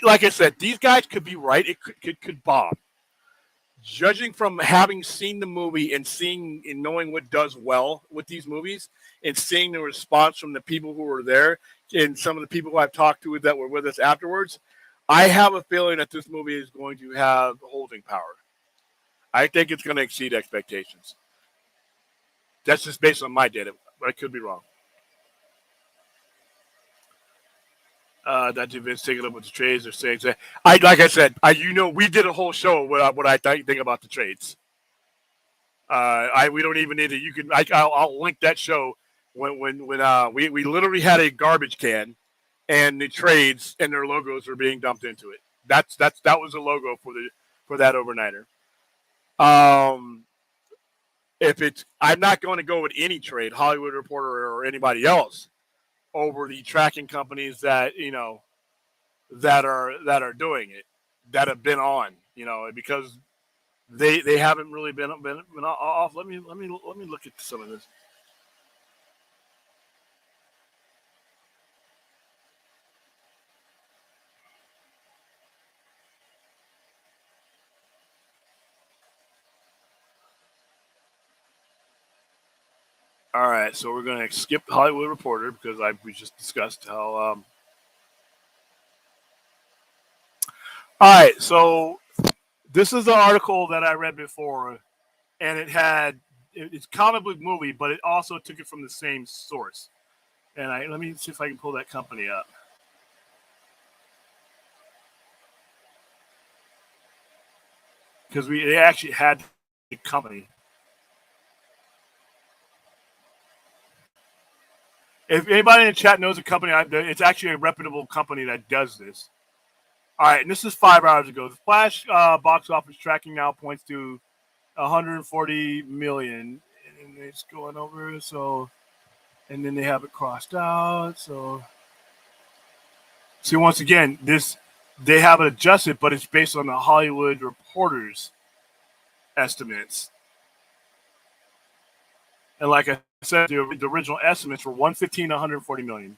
Like I said, these guys could be right. It could bomb. Judging from having seen the movie and seeing and knowing what does well with these movies and seeing the response from the people who were there and some of the people who I've talked to that were with us afterwards, I have a feeling that this movie is going to have holding power. I think it's going to exceed expectations. That's just based on my data, but I could be wrong. That Vince taking up with the trades. They're saying, like I said, we did a whole show what I think about the trades. We don't even need to. I'll link that show when we literally had a garbage can, and the trades and their logos were being dumped into it. That was the logo for that overnighter. I'm not going to go with any trade, Hollywood Reporter or anybody else, over the tracking companies that that are doing it, that have been on, because they haven't really been off. Let me look at some of this. All right, so we're going to skip Hollywood Reporter because we just discussed how. All right, so this is the article that I read before, and it's a comic book movie, but it also took it from the same source. And let me see if I can pull that company up. Because they actually had the company. If anybody in the chat knows a company, it's actually a reputable company that does this. All right, and this is 5 hours ago. The Flash box office tracking now points to 140 million, and it's going over. So, and then they have it crossed out. So, see, once again, they have it adjusted, but it's based on the Hollywood Reporter's estimates. And like I said, the original estimates were 115 to 140 million.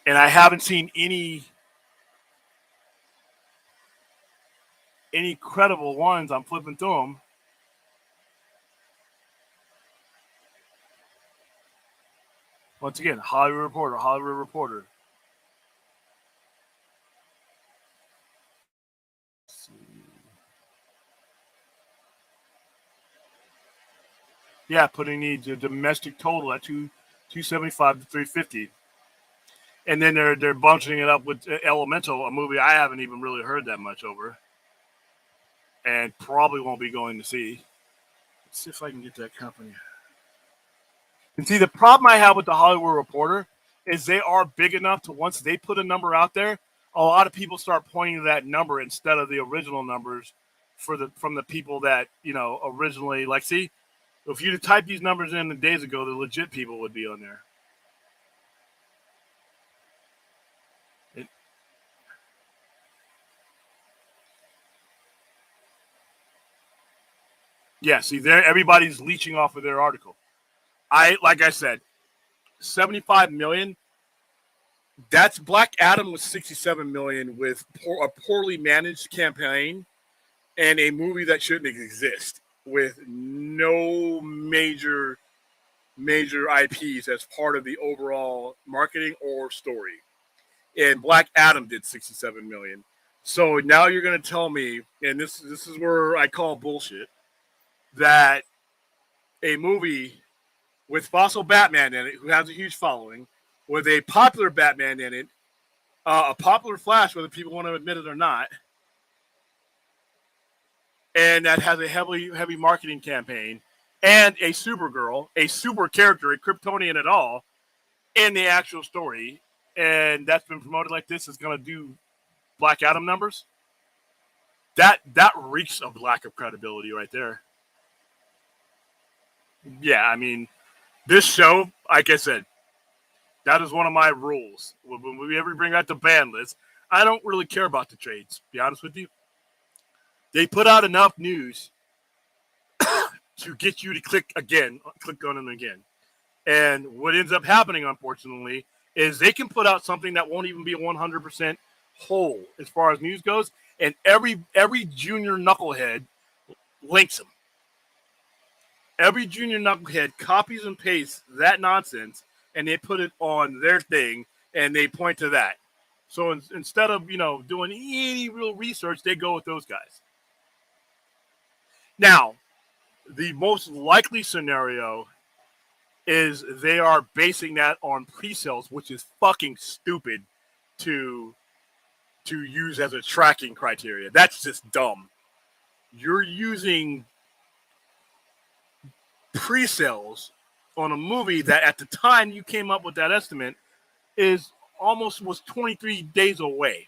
And I haven't seen any credible ones. I'm flipping through them. Once again, Hollywood Reporter. Let's see. Yeah, putting the domestic total at 275 to 350. And then they're bunching it up with Elemental, a movie I haven't even really heard that much over, and probably won't be going to see. Let's see if I can get that company. And see, the problem I have with the Hollywood Reporter is they are big enough to, once they put a number out there, a lot of people start pointing to that number instead of the original numbers from the people that originally like. See, if you'd have typed these numbers in days ago, the legit people would be on there. Yeah, see, everybody's leeching off of their article. Like I said, 75 million. That's Black Adam with 67 million with a poorly managed campaign and a movie that shouldn't exist with no major major IPs as part of the overall marketing or story. And Black Adam did 67 million. So now you're going to tell me, and this is where I call bullshit, that a movie with Fossil Batman in it, who has a huge following, with a popular Batman in it, a popular Flash, whether people want to admit it or not, and that has a heavy marketing campaign, and a Supergirl, a super character, a Kryptonian at all, in the actual story, and that's been promoted like this, is going to do Black Adam numbers. That reeks of lack of credibility right there. Yeah, I mean, this show, like I said, that is one of my rules. When we ever bring out the ban list, I don't really care about the trades, to be honest with you. They put out enough news to get you to click on them again. And what ends up happening, unfortunately, is they can put out something that won't even be 100% whole as far as news goes, and every junior knucklehead links them. Every junior knucklehead copies and pastes that nonsense, and they put it on their thing, and they point to that. So instead of doing any real research, they go with those guys. Now, the most likely scenario is they are basing that on pre-sales, which is fucking stupid to use as a tracking criteria. That's just dumb. You're using pre-sales on a movie that at the time you came up with that estimate was 23 days away.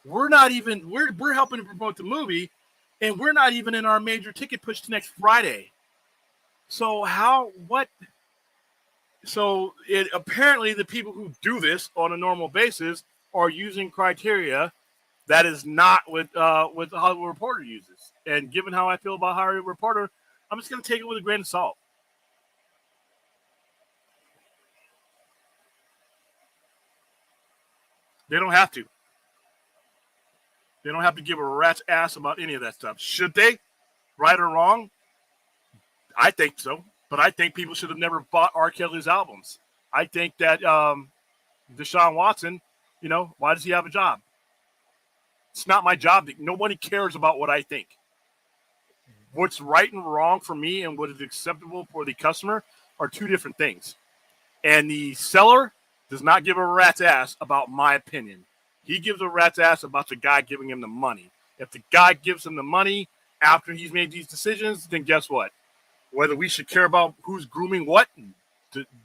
We're helping to promote the movie, and we're not even in our major ticket push to next Friday. So apparently the people who do this on a normal basis are using criteria that is not what the Hollywood Reporter uses. And given how I feel about Hollywood Reporter, I'm just going to take it with a grain of salt. They don't have to. They don't have to give a rat's ass about any of that stuff. Should they? Right or wrong? I think so. But I think people should have never bought R. Kelly's albums. I think that Deshaun Watson, why does he have a job? It's not my job. Nobody cares about what I think. What's right and wrong for me and what is acceptable for the customer are two different things. And the seller does not give a rat's ass about my opinion. He gives a rat's ass about the guy giving him the money. If the guy gives him the money after he's made these decisions, then guess what? Whether we should care about who's grooming what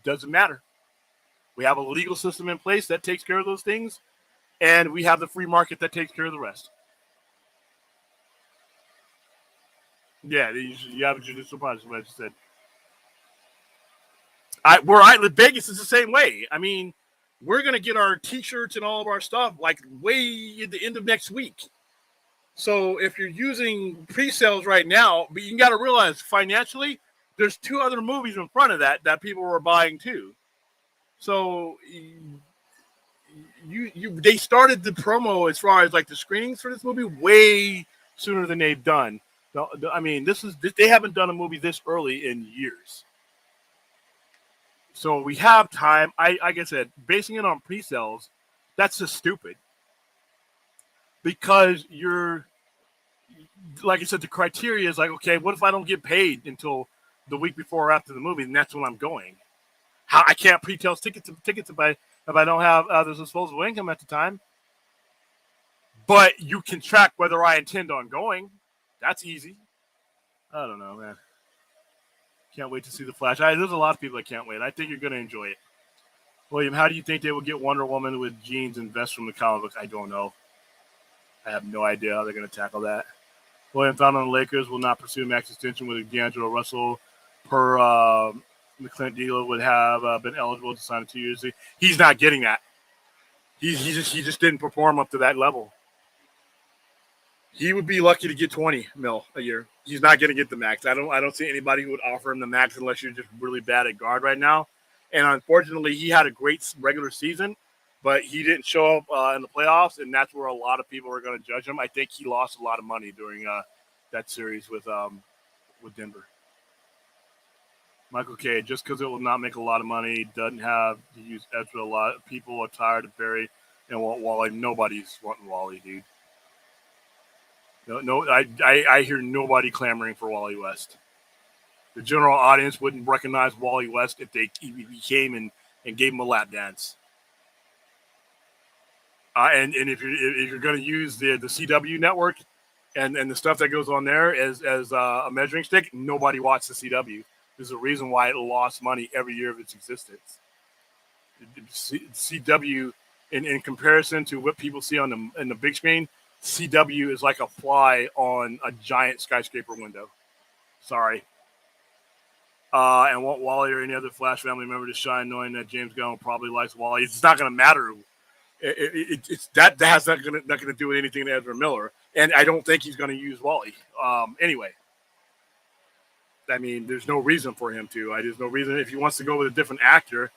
doesn't matter. We have a legal system in place that takes care of those things, and we have the free market that takes care of the rest. Yeah, you have a judicial process, what I just said. Where I live, Vegas is the same way. I mean, we're going to get our T-shirts and all of our stuff like way at the end of next week. So if you're using pre-sales right now, but you got to realize financially, there's two other movies in front of that people were buying too. So they started the promo as far as like the screenings for this movie way sooner than they've done. I mean, they haven't done a movie this early in years. So we have time. Like I said, basing it on pre-sales, that's just stupid. Because like I said, the criteria is like, okay, what if I don't get paid until the week before or after the movie, and that's when I'm going? I can't pre-sales tickets if I don't have the disposable income at the time. But you can track whether I intend on going. That's easy. I don't know, man. Can't wait to see The Flash. There's a lot of people that can't wait. I think you're going to enjoy it. William, how do you think they will get Wonder Woman with jeans and vests from the comic book? I don't know. I have no idea how they're going to tackle that. William thought on the Lakers will not pursue max extension with D'Angelo Russell per the Clint deal would have been eligible to sign a 2 years. He's not getting that. He just didn't perform up to that level. He would be lucky to get $20 million a year. He's not going to get the max. I don't see anybody who would offer him the max unless you're just really bad at guard right now. And unfortunately, he had a great regular season, but he didn't show up in the playoffs, and that's where a lot of people are going to judge him. I think he lost a lot of money during that series with Denver. Michael K. Just because it will not make a lot of money, doesn't have to use Ezra a lot. People are tired of Barry and want Wally. Nobody's wanting Wally, dude. No, I hear nobody clamoring for Wally West. The general audience wouldn't recognize Wally West if he came and gave him a lap dance. And if you're going to use the CW network and the stuff that goes on there as a measuring stick, nobody watched the CW. There's a reason why it lost money every year of its existence. CW, in comparison to what people see in the big screen, CW is like a fly on a giant skyscraper window. Sorry. And want Wally or any other Flash family member to shine, knowing that James Gunn probably likes Wally. It's not going to matter. It's that has not going to do with anything to Ezra Miller, and I don't think he's going to use Wally. Anyway, I mean, there's no reason for him to. There's no reason if he wants to go with a different actor.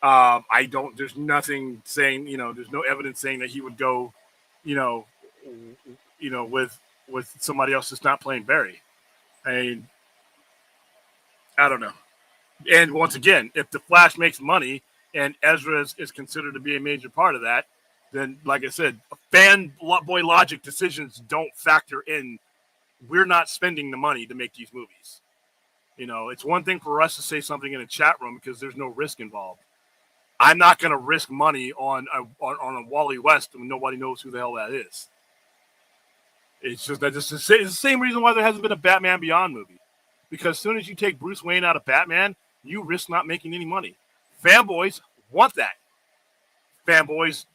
There's nothing saying, there's no evidence saying that he would go, with somebody else that's not playing Barry. I mean, I don't know. And once again, if the Flash makes money and Ezra is considered to be a major part of that, then, like I said, fanboy logic decisions don't factor in. We're not spending the money to make these movies. It's one thing for us to say something in a chat room because there's no risk involved. I'm not going to risk money on a Wally West when nobody knows who the hell that is. It's just that it's the same reason why there hasn't been a Batman Beyond movie. Because as soon as you take Bruce Wayne out of Batman, you risk not making any money. Fanboys want that. Fanboys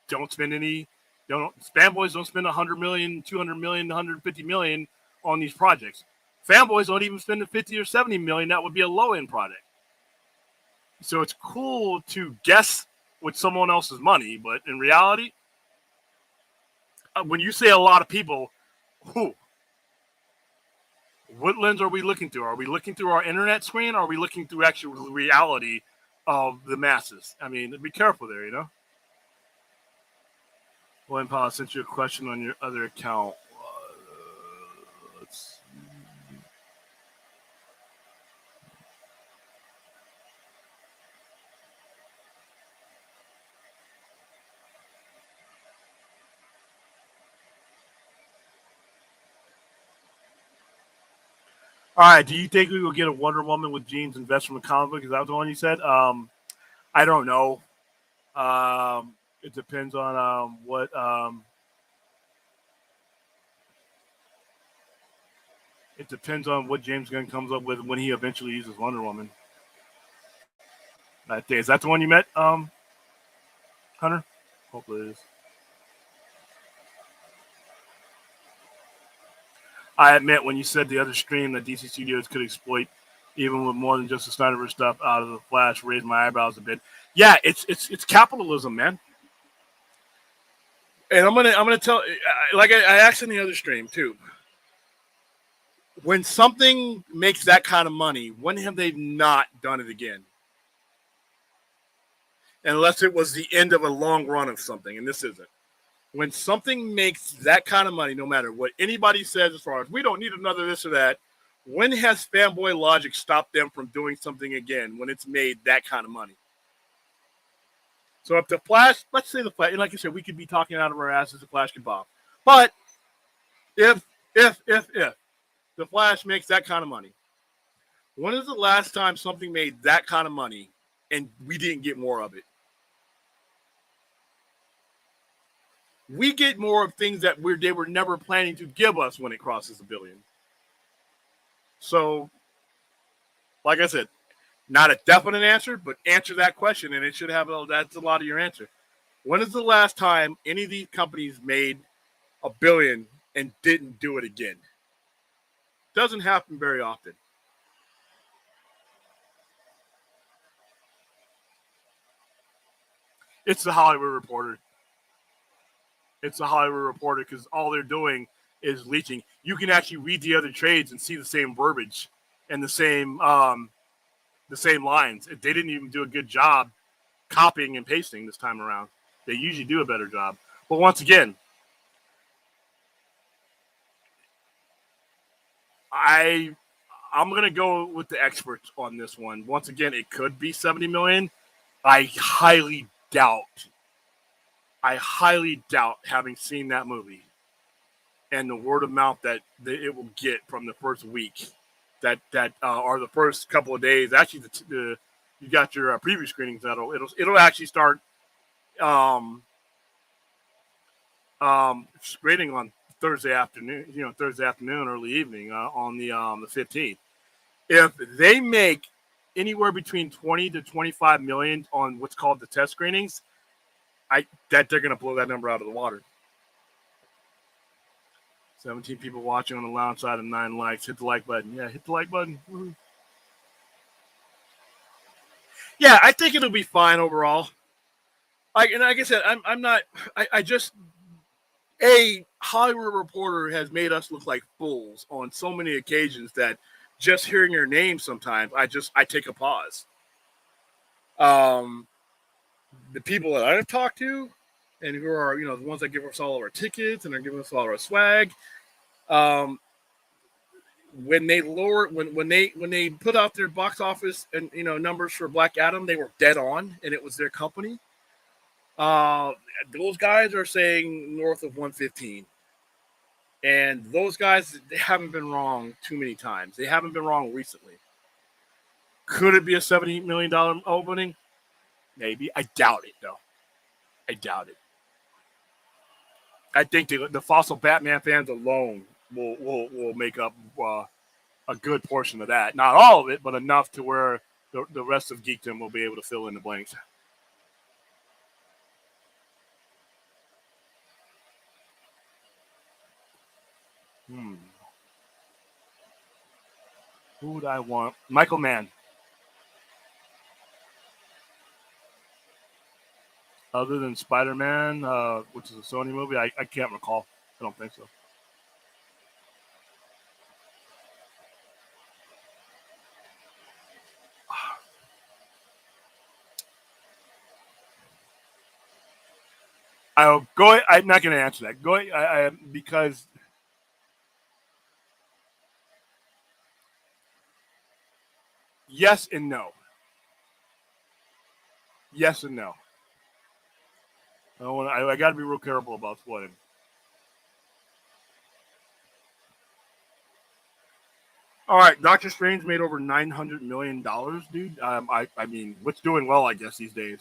don't spend fanboys don't spend $100 million, $200 million, $150 million on these projects. Fanboys don't even spend the $50 or $70 million. That would be a low-end project. So it's cool to guess with someone else's money, but in reality, when you say a lot of people, what lens are we looking through? Are we looking through our internet screen, or are we looking through actual reality of the masses? I mean, be careful there, William Powell sent you a question on your other account. Let's see. All right. Do you think we will get a Wonder Woman with Jean's investment comic book? Is that the one you said? I don't know. It depends on what. It depends on what James Gunn comes up with when he eventually uses Wonder Woman. That day. Is that the one you met, Hunter? Hopefully it is. I admit when you said the other stream that DC Studios could exploit even with more than just the Snyderverse stuff out of the Flash, raised my eyebrows a bit. Yeah, it's capitalism, man. And I'm gonna tell, like I asked in the other stream too. When something makes that kind of money, when have they not done it again? Unless it was the end of a long run of something, and this isn't. When something makes that kind of money, no matter what anybody says as far as we don't need another this or that, when has fanboy logic stopped them from doing something again when it's made that kind of money? So if the Flash, let's say the Flash, like you said, we could be talking out of our asses, the Flash could bomb. But if the Flash makes that kind of money, when is the last time something made that kind of money and we didn't get more of it? We get more of things that they were never planning to give us when it crosses $1 billion. So, like I said, not a definite answer, but answer that question, and it should have that's a lot of your answer. When is the last time any of these companies made $1 billion and didn't do it again? Doesn't happen very often. It's the Hollywood Reporter. It's a Hollywood Reporter because all they're doing is leeching. You can actually read the other trades and see the same verbiage and the same lines. They didn't even do a good job copying and pasting this time around. They usually do a better job. But once again, I I'm gonna go with the experts on this one. Once again, it could be 70 million. I highly doubt, having seen that movie and the word of mouth that it will get from the first week, that or the first couple of days. Actually, you got your preview screenings. It'll actually start screening on Thursday afternoon. Thursday afternoon, early evening on the 15th. If they make anywhere between 20 to 25 million on what's called the test screenings, they're going to blow that number out of the water. 17 people watching on the lounge side and 9 likes. Hit the like button. Yeah, hit the like button. Woo-hoo. Yeah, I think it'll be fine overall. Like I said, I'm not. I just a Hollywood Reporter has made us look like fools on so many occasions that just hearing your name sometimes I take a pause. The people that I've talked to and who are the ones that give us all of our tickets and are giving us all our swag, when they put out their box office and numbers for Black Adam, they were dead on, and it was their company. Those guys are saying north of 115. And those guys, they haven't been wrong too many times. They haven't been wrong recently. Could it be a $70 million opening? Maybe. I doubt it, though. I doubt it. I think the Fossil Batman fans alone will make up a good portion of that. Not all of it, but enough to where the rest of geekdom will be able to fill in the blanks. Who would I want? Michael Mann. Other than Spider-Man, which is a Sony movie, I can't recall. I don't think so. I'll go. I'm not going to answer that. Because yes and no. Yes and no. I got to be real careful about splitting. All right, Doctor Strange made over $900 million, dude. I mean, what's doing well, I guess, these days.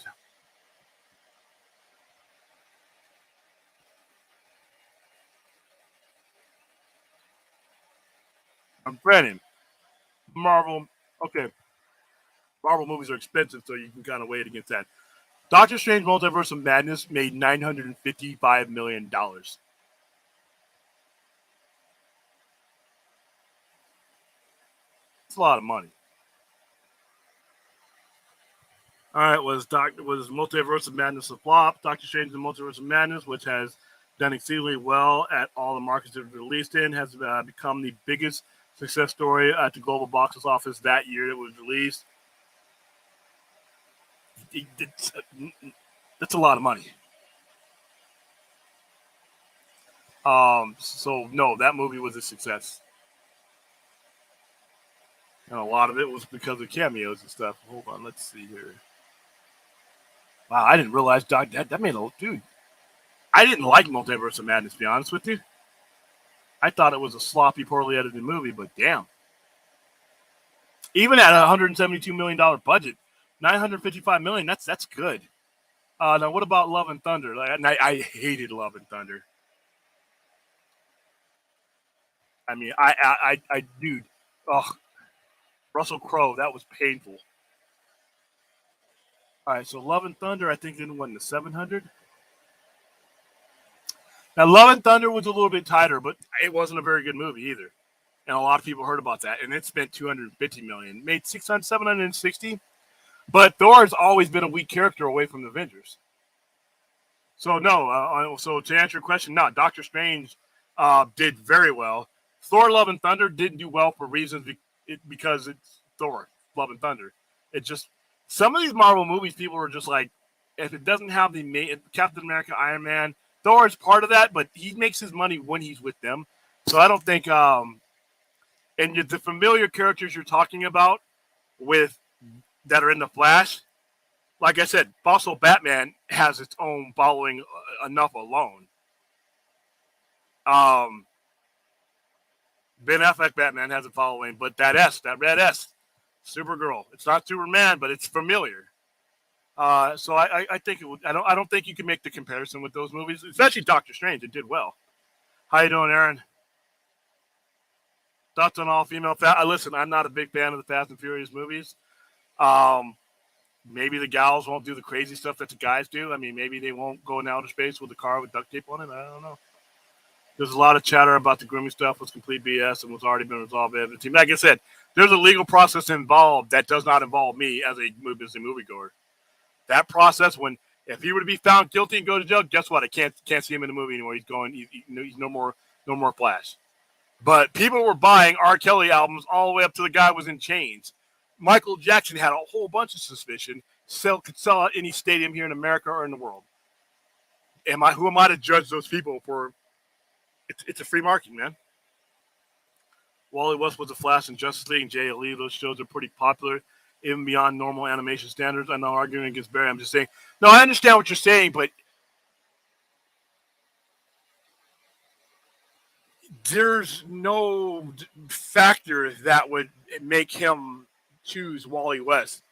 I'm granted, Marvel movies are expensive, so you can kind of weigh it against that. Doctor Strange Multiverse of Madness made $955 million. It's a lot of money. All right, was Multiverse of Madness a flop? Doctor Strange and Multiverse of Madness, which has done exceedingly well at all the markets it released in, has become the biggest success story at the global box office that year it was released. That's a lot of money. So no, that movie was a success. And a lot of it was because of cameos and stuff. Hold on, let's see here. Wow, I didn't realize that made a dude. I didn't like Multiverse of Madness, to be honest with you. I thought it was a sloppy, poorly edited movie, but damn. Even at a $172 million budget, $955 million, that's good. Now, what about Love and Thunder? I hated Love and Thunder. I mean, dude, Russell Crowe, that was painful. All right, so Love and Thunder, I think, didn't win the 700. Now, Love and Thunder was a little bit tighter, but it wasn't a very good movie either. And a lot of people heard about that, and it spent $250 million, made $760. But Thor has always been a weak character away from the Avengers. So no. So to answer your question, no. Doctor Strange did very well. Thor: Love and Thunder didn't do well for reasons because it's Thor: Love and Thunder. It just some of these Marvel movies, people are just like, if it doesn't have the Captain America, Iron Man, Thor is part of that, but he makes his money when he's with them. So I don't think And the familiar characters you're talking about with that are in the Flash, like I said, also Batman has its own following enough alone. Ben Affleck Batman has a following, but that red S, Supergirl. It's not Superman, but it's familiar. So I think it would. I don't think you can make the comparison with those movies, especially Doctor Strange. It did well. How you doing, Aaron? Thoughts on all female? Listen, I'm not a big fan of the Fast and Furious movies. Maybe the gals won't do the crazy stuff that the guys do. I mean, maybe they won't go in outer space with a car with duct tape on it. I don't know. There's a lot of chatter about the grooming stuff was complete BS and was already been resolved by the team. Like I said, there's a legal process involved that does not involve me as a moviegoer. That process, if he were to be found guilty and go to jail, guess what? I can't see him in the movie anymore. He's going. He's no more Flash. But people were buying R. Kelly albums all the way up to the guy was in chains. Michael Jackson had a whole bunch of suspicion. Could sell out any stadium here in America or in the world. Who am I to judge those people for? It's a free market, man. Wally West was a Flash in Justice League and J.L.E. Those shows are pretty popular, even beyond normal animation standards. I'm not arguing against Barry. I'm just saying, no, I understand what you're saying, but there's no factor that would make him choose Wally West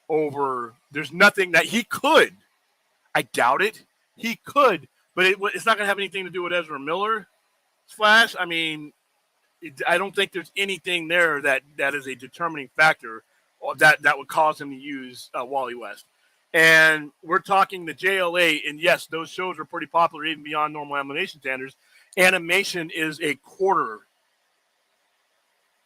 over. There's nothing that he could. I doubt it. He could, but it's not going to have anything to do with Ezra Miller's Flash. I mean, I don't think there's anything there that is a determining factor that would cause him to use Wally West. And we're talking the JLA, and yes, those shows are pretty popular even beyond normal animation standards. Animation is a quarter,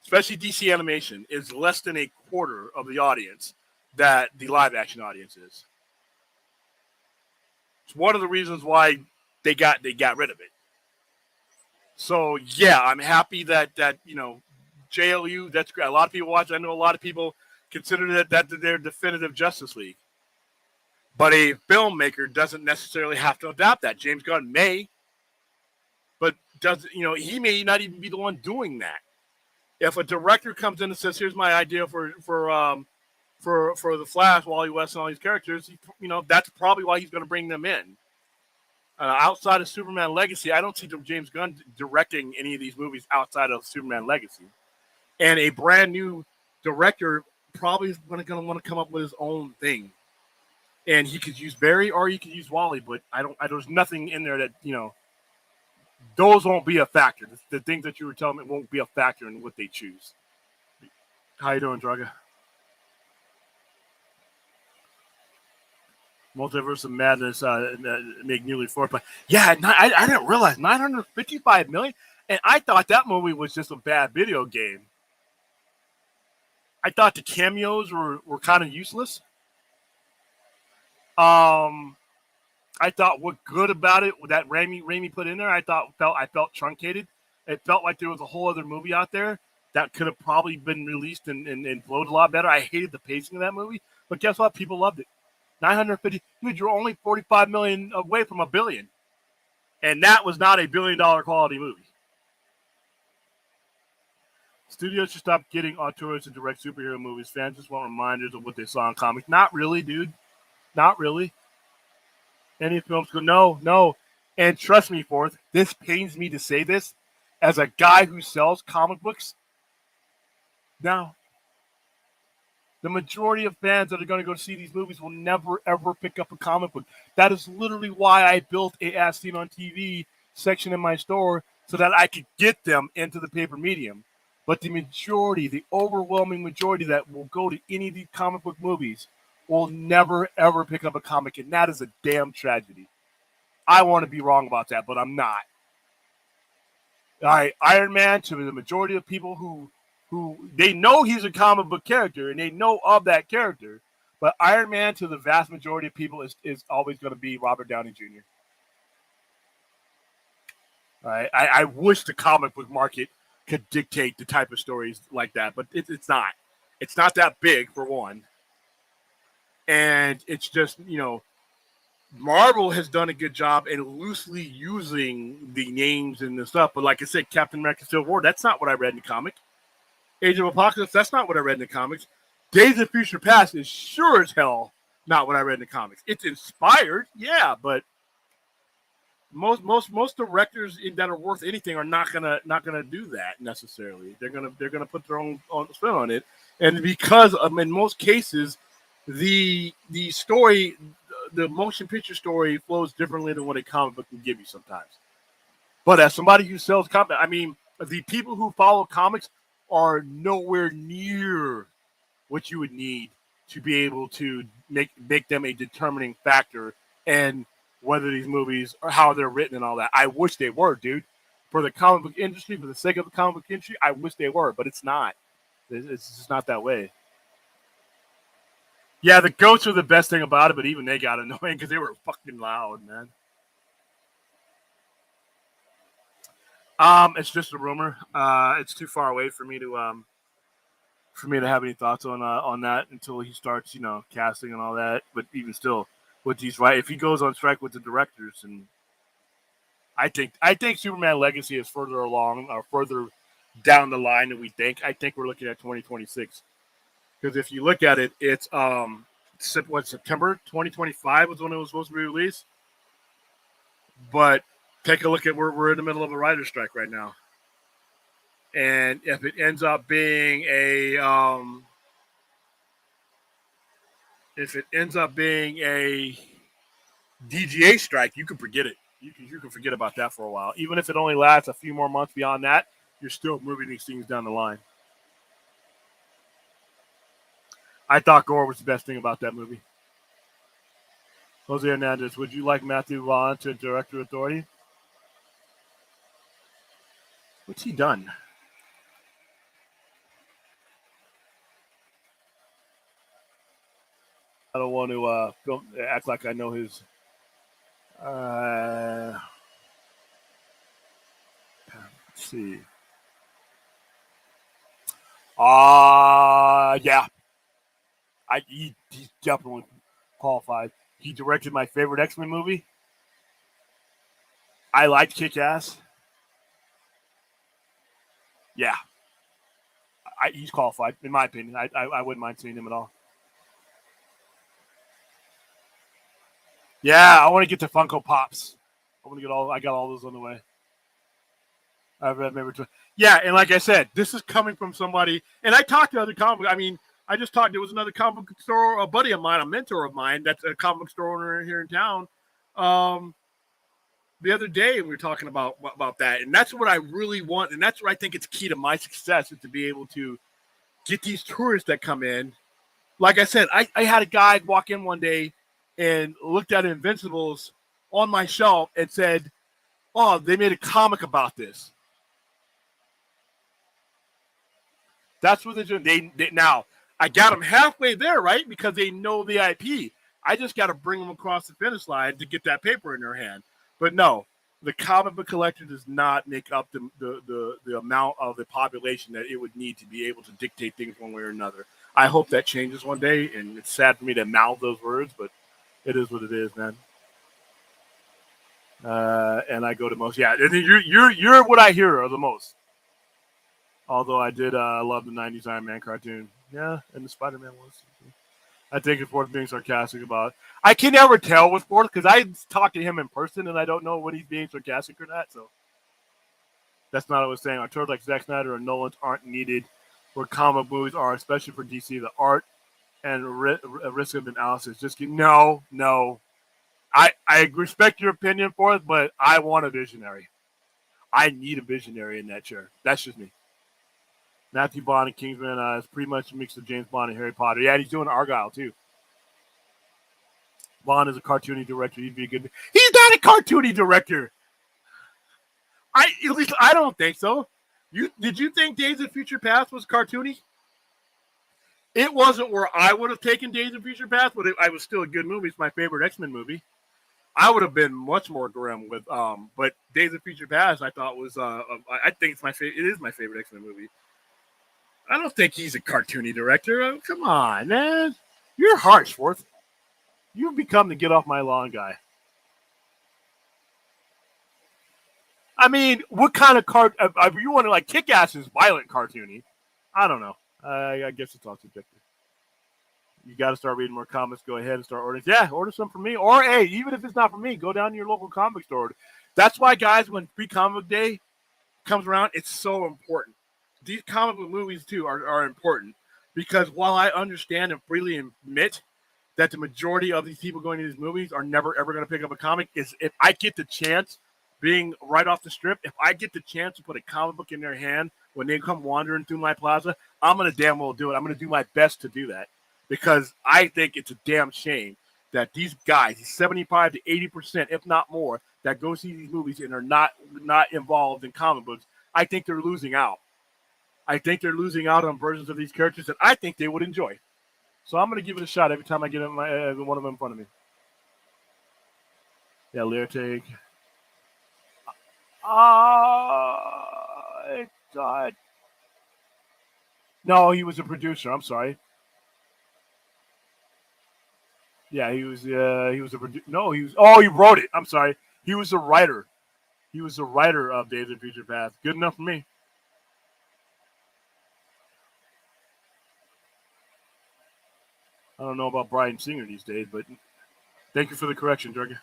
especially DC animation, is less than a quarter of the audience that the live action audience is. It's one of the reasons why they got rid of it. So yeah, I'm happy that JLU, that's great. A lot of people watch. I know a lot of people consider that their definitive Justice League. But a filmmaker doesn't necessarily have to adapt that. James Gunn may, but he may not even be the one doing that. If a director comes in and says, "Here's my idea for the Flash, Wally West, and all these characters," that's probably why he's going to bring them in. Outside of Superman Legacy, I don't see James Gunn directing any of these movies outside of Superman Legacy. And a brand new director probably is going to want to come up with his own thing. And he could use Barry or he could use Wally, but there's nothing in there that, those won't be a factor. The things that you were telling me won't be a factor in what they choose. How you doing, Draga? Multiverse of Madness make nearly 4. But yeah, I didn't realize 955 million, and I thought that movie was just a bad video game. I thought the cameos were kind of useless. I thought what good about it that Raimi put in there. I felt truncated. It felt like there was a whole other movie out there that could have probably been released and flowed a lot better. I hated the pacing of that movie, but guess what? People loved it. 950. Dude, you're only 45 million away from $1 billion, and that was not a $1 billion quality movie. Studios should stop getting auteurs to direct superhero movies. Fans just want reminders of what they saw in comics. Not really, dude. Not really. Any films go, no. And trust me, Fourth, this pains me to say this as a guy who sells comic books. Now, the majority of fans that are going to go see these movies will never, ever pick up a comic book. That is literally why I built a As Seen on TV section in my store so that I could get them into the paper medium. But the overwhelming majority that will go to any of these comic book movies will never, ever pick up a comic, and that is a damn tragedy. I want to be wrong about that, but I'm not. All right, Iron Man, to the majority of people who they know he's a comic book character, and they know of that character, but Iron Man, to the vast majority of people, is always going to be Robert Downey Jr. All right, I wish the comic book market could dictate the type of stories like that, but it's not. It's not that big, for one. And it's just, Marvel has done a good job in loosely using the names and the stuff. But like I said, Captain America Civil War, that's not what I read in the comic. Age of Apocalypse, that's not what I read in the comics. Days of Future Past is sure as hell not what I read in the comics. It's inspired, yeah, but most directors that are worth anything are not gonna do that necessarily. They're gonna put their own spin on it, and because in most cases, the story, the motion picture story flows differently than what a comic book can give you sometimes. But as somebody who sells comics, I mean, the people who follow comics are nowhere near what you would need to be able to make them a determining factor and whether these movies or how they're written and all that. I wish they were, dude. For the comic book industry, for the sake of the comic book industry, I wish they were, but it's not. It's just not that way. Yeah, the goats were the best thing about it, but even they got annoying because they were fucking loud, man. It's just a rumor. It's too far away for me to have any thoughts on that until he starts, casting and all that. But even still, with these if he goes on strike with the directors, and I think Superman Legacy is further along or further down the line than we think. I think we're looking at 2026 because if you look at it, it's September 2025 was when it was supposed to be released. But take a look at we're in the middle of a writer's strike right now. And if it ends up being a DGA strike, you can forget it. You can forget about that for a while. Even if it only lasts a few more months beyond that, you're still moving these things down the line. I thought Gore was the best thing about that movie. Jose Hernandez, would you like Matthew Vaughn to director authority? What's he done? I don't want to act like I know his. Let's see. Yeah. He's definitely qualified. He directed my favorite X-Men movie. I liked Kick-Ass. Yeah. He's qualified, in my opinion. I wouldn't mind seeing him at all. Yeah, I want to get to Funko Pops. I got all those on the way. I've read maybe 20. Yeah, and like I said, this is coming from somebody, and I talked to other comic. I mean, there was another comic book store, a buddy of mine, a mentor of mine, that's a comic book store owner here in town. The other day, we were talking about that, and that's what I really want, and that's what I think it's key to my success is to be able to get these tourists that come in. Like I said, I had a guy walk in one day and looked at Invincibles on my shelf and said, "Oh, they made a comic about this." That's what they're doing. Now, I got them halfway there, right? Because they know the IP. I just got to bring them across the finish line to get that paper in their hand. But no, the comic book collector does not make up the amount of the population that it would need to be able to dictate things one way or another. I hope that changes one day, and it's sad for me to mouth those words, but it is what it is, man. And I go to most. Yeah, you're what I hear are the most. Although I did love the 90s Iron Man cartoon. Yeah, and the Spider-Man ones. I think it's worth being sarcastic about. I can never tell with Ford because I talked to him in person and I don't know what he's being sarcastic or not. So that's not what I was saying. Our like Zack Snyder or Nolan's aren't needed where comic movies are, especially for DC. The art and risk of analysis. No. I respect your opinion for it, but I want a visionary. I need a visionary in that chair. That's just me. Matthew Bond and Kingsman is pretty much a mix of James Bond and Harry Potter. Yeah, he's doing Argyle too. Bond is a cartoony director. He'd be a good. He's not a cartoony director. At least I don't think so. Did you think Days of Future Past was cartoony? It wasn't where I would have taken Days of Future Past, but I was still a good movie. It's my favorite X-Men movie. I would have been much more grim with. But Days of Future Past, I thought was. I think it's my favorite. It is my favorite X-Men movie. I don't think he's a cartoony director. Oh, come on, man. You're harsh, Worth. You've become the get off my lawn guy. I mean, what kind of you want to like Kick-Ass is violent cartoony. I don't know. I guess it's all subjective. You got to start reading more comics. Go ahead and start ordering. Yeah, order some from me. Or, hey, even if it's not from me, go down to your local comic store. That's why, guys, when Free Comic Day comes around, it's so important. These comic book movies, too, are important. Because while I understand and freely admit that the majority of these people going to these movies are never, ever going to pick up a comic, is if I get the chance, being right off the strip, if I get the chance to put a comic book in their hand when they come wandering through my plaza, I'm going to damn well do it. I'm going to do my best to do that. Because I think it's a damn shame that these guys, 75 to 80%, if not more, that go see these movies and are not involved in comic books, I think they're losing out. I think they're losing out on versions of these characters that I think they would enjoy. So I'm going to give it a shot every time I get one of them in front of me. Yeah, Lyric. No, he was a producer. I'm sorry. Yeah, he was a producer. No, he was. Oh, he wrote it. I'm sorry. He was a writer. He was the writer of Days of Future Past. Good enough for me. I don't know about Bryan Singer these days, but thank you for the correction, Jorgen.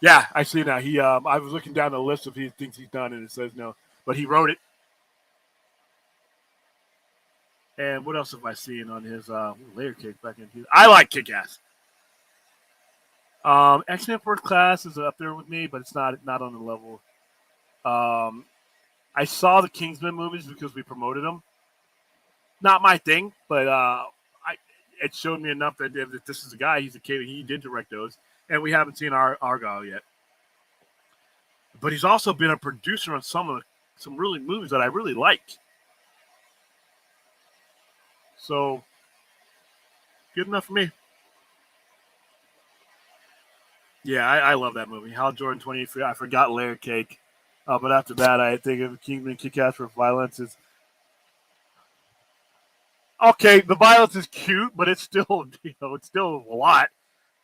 Yeah, I see now. He, I was looking down the list of things he's done, and it says no, but he wrote it. And what else have I seen on his layer cake back into? I like Kick-Ass. X-Men First Class is up there with me, but it's not on the level. I saw the Kingsman movies because we promoted them. Not my thing, but it showed me enough that this is a guy. He's a kid. He did direct those, and we haven't seen Argyle yet. But he's also been a producer on some really movies that I really like. So, good enough for me. Yeah, I love that movie. Hal Jordan 23. I forgot Layer Cake. But after that, I think of Kingsman Kick-Ass for Violence is... Okay, the violence is cute, but it's still, it's still a lot.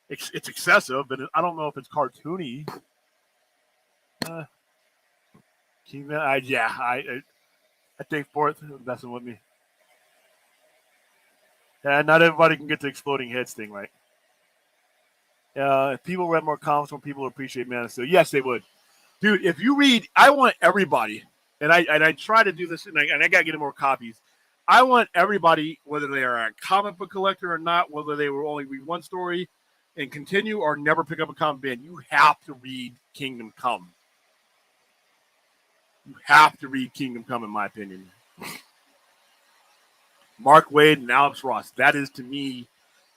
It's excessive, but I don't know if it's cartoony. Kingsman, I think fourth, messing with me. Yeah, not everybody can get the exploding heads thing right. If people read more comics, more people appreciate Man of Steel. Yes, they would, dude. If you read, I want everybody, and I try to do this, and I got to get more copies. I want everybody, whether they are a comic book collector or not, whether they will only read one story and continue or never pick up a comic book, you have to read Kingdom Come. You have to read Kingdom Come, in my opinion. Mark Waid and Alex Ross. That is, to me,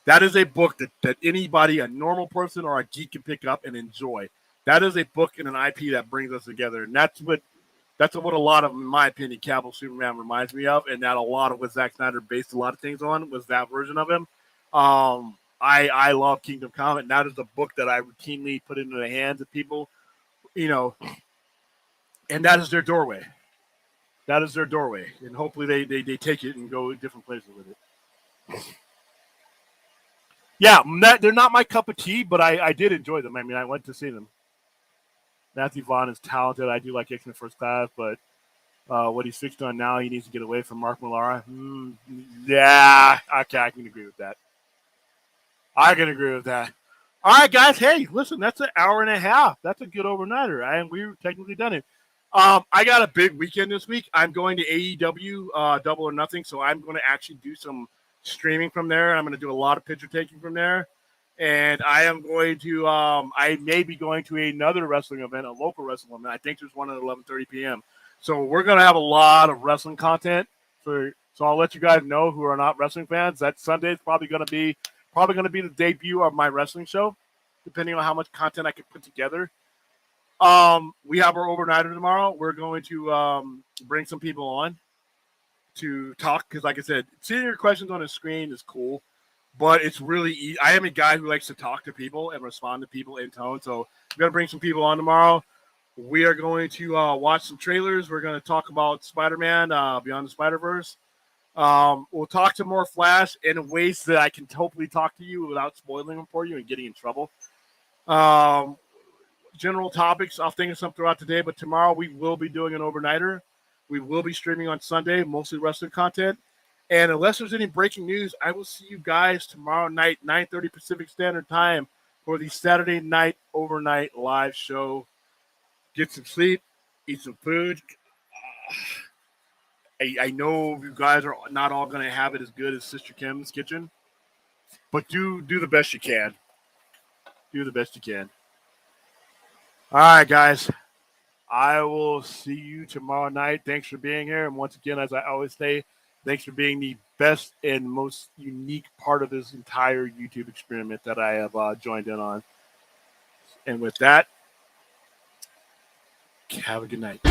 that is a book that anybody, a normal person or a geek, can pick up and enjoy. That is a book and an IP that brings us together. And that's what a lot of, in my opinion, Capital Superman reminds me of, and that a lot of what Zack Snyder based a lot of things on was that version of him. I love Kingdom Come, and that is a book that I routinely put into the hands of people, and that is their doorway. That is their doorway, and hopefully they take it and go different places with it. Yeah, they're not my cup of tea, but I did enjoy them. I mean, I went to see them. Matthew Vaughn is talented. I do like X-Men First Class, but what he's fixed on now, he needs to get away from Mark Millar. Yeah, okay, I can agree with that. I can agree with that. All right, guys. Hey, listen, that's an hour and a half. That's a good overnighter, and we've technically done it. I got a big weekend this week. I'm going to AEW Double or Nothing, so I'm going to actually do some streaming from there. I'm going to do a lot of picture taking from there. And I am going to, I may be going to another wrestling event, a local wrestling event. I think there's one at 11:30 p.m. So we're going to have a lot of wrestling content. So I'll let you guys know who are not wrestling fans. That Sunday is probably going to be the debut of my wrestling show, depending on how much content I can put together. We have our overnighter tomorrow. We're going to bring some people on to talk because, like I said, seeing your questions on the screen is cool. But it's really easy. I am a guy who likes to talk to people and respond to people in tone. So we're going to bring some people on tomorrow. We are going to watch some trailers. We're going to talk about Spider-Man Beyond the Spider-Verse. We'll talk to more Flash in ways that I can hopefully talk to you without spoiling them for you and getting in trouble. General topics, I'll think of some throughout the day. But tomorrow we will be doing an overnighter. We will be streaming on Sunday, mostly wrestling content. And unless there's any breaking news, I will see you guys tomorrow night, 9:30 Pacific Standard Time, for the Saturday night overnight live show. Get some sleep, eat some food. I know you guys are not all going to have it as good as Sister Kim's kitchen, but do the best you can. Do the best you can. All right, guys. I will see you tomorrow night. Thanks for being here. And once again, as I always say, thanks for being the best and most unique part of this entire YouTube experiment that I have joined in on. And with that, have a good night.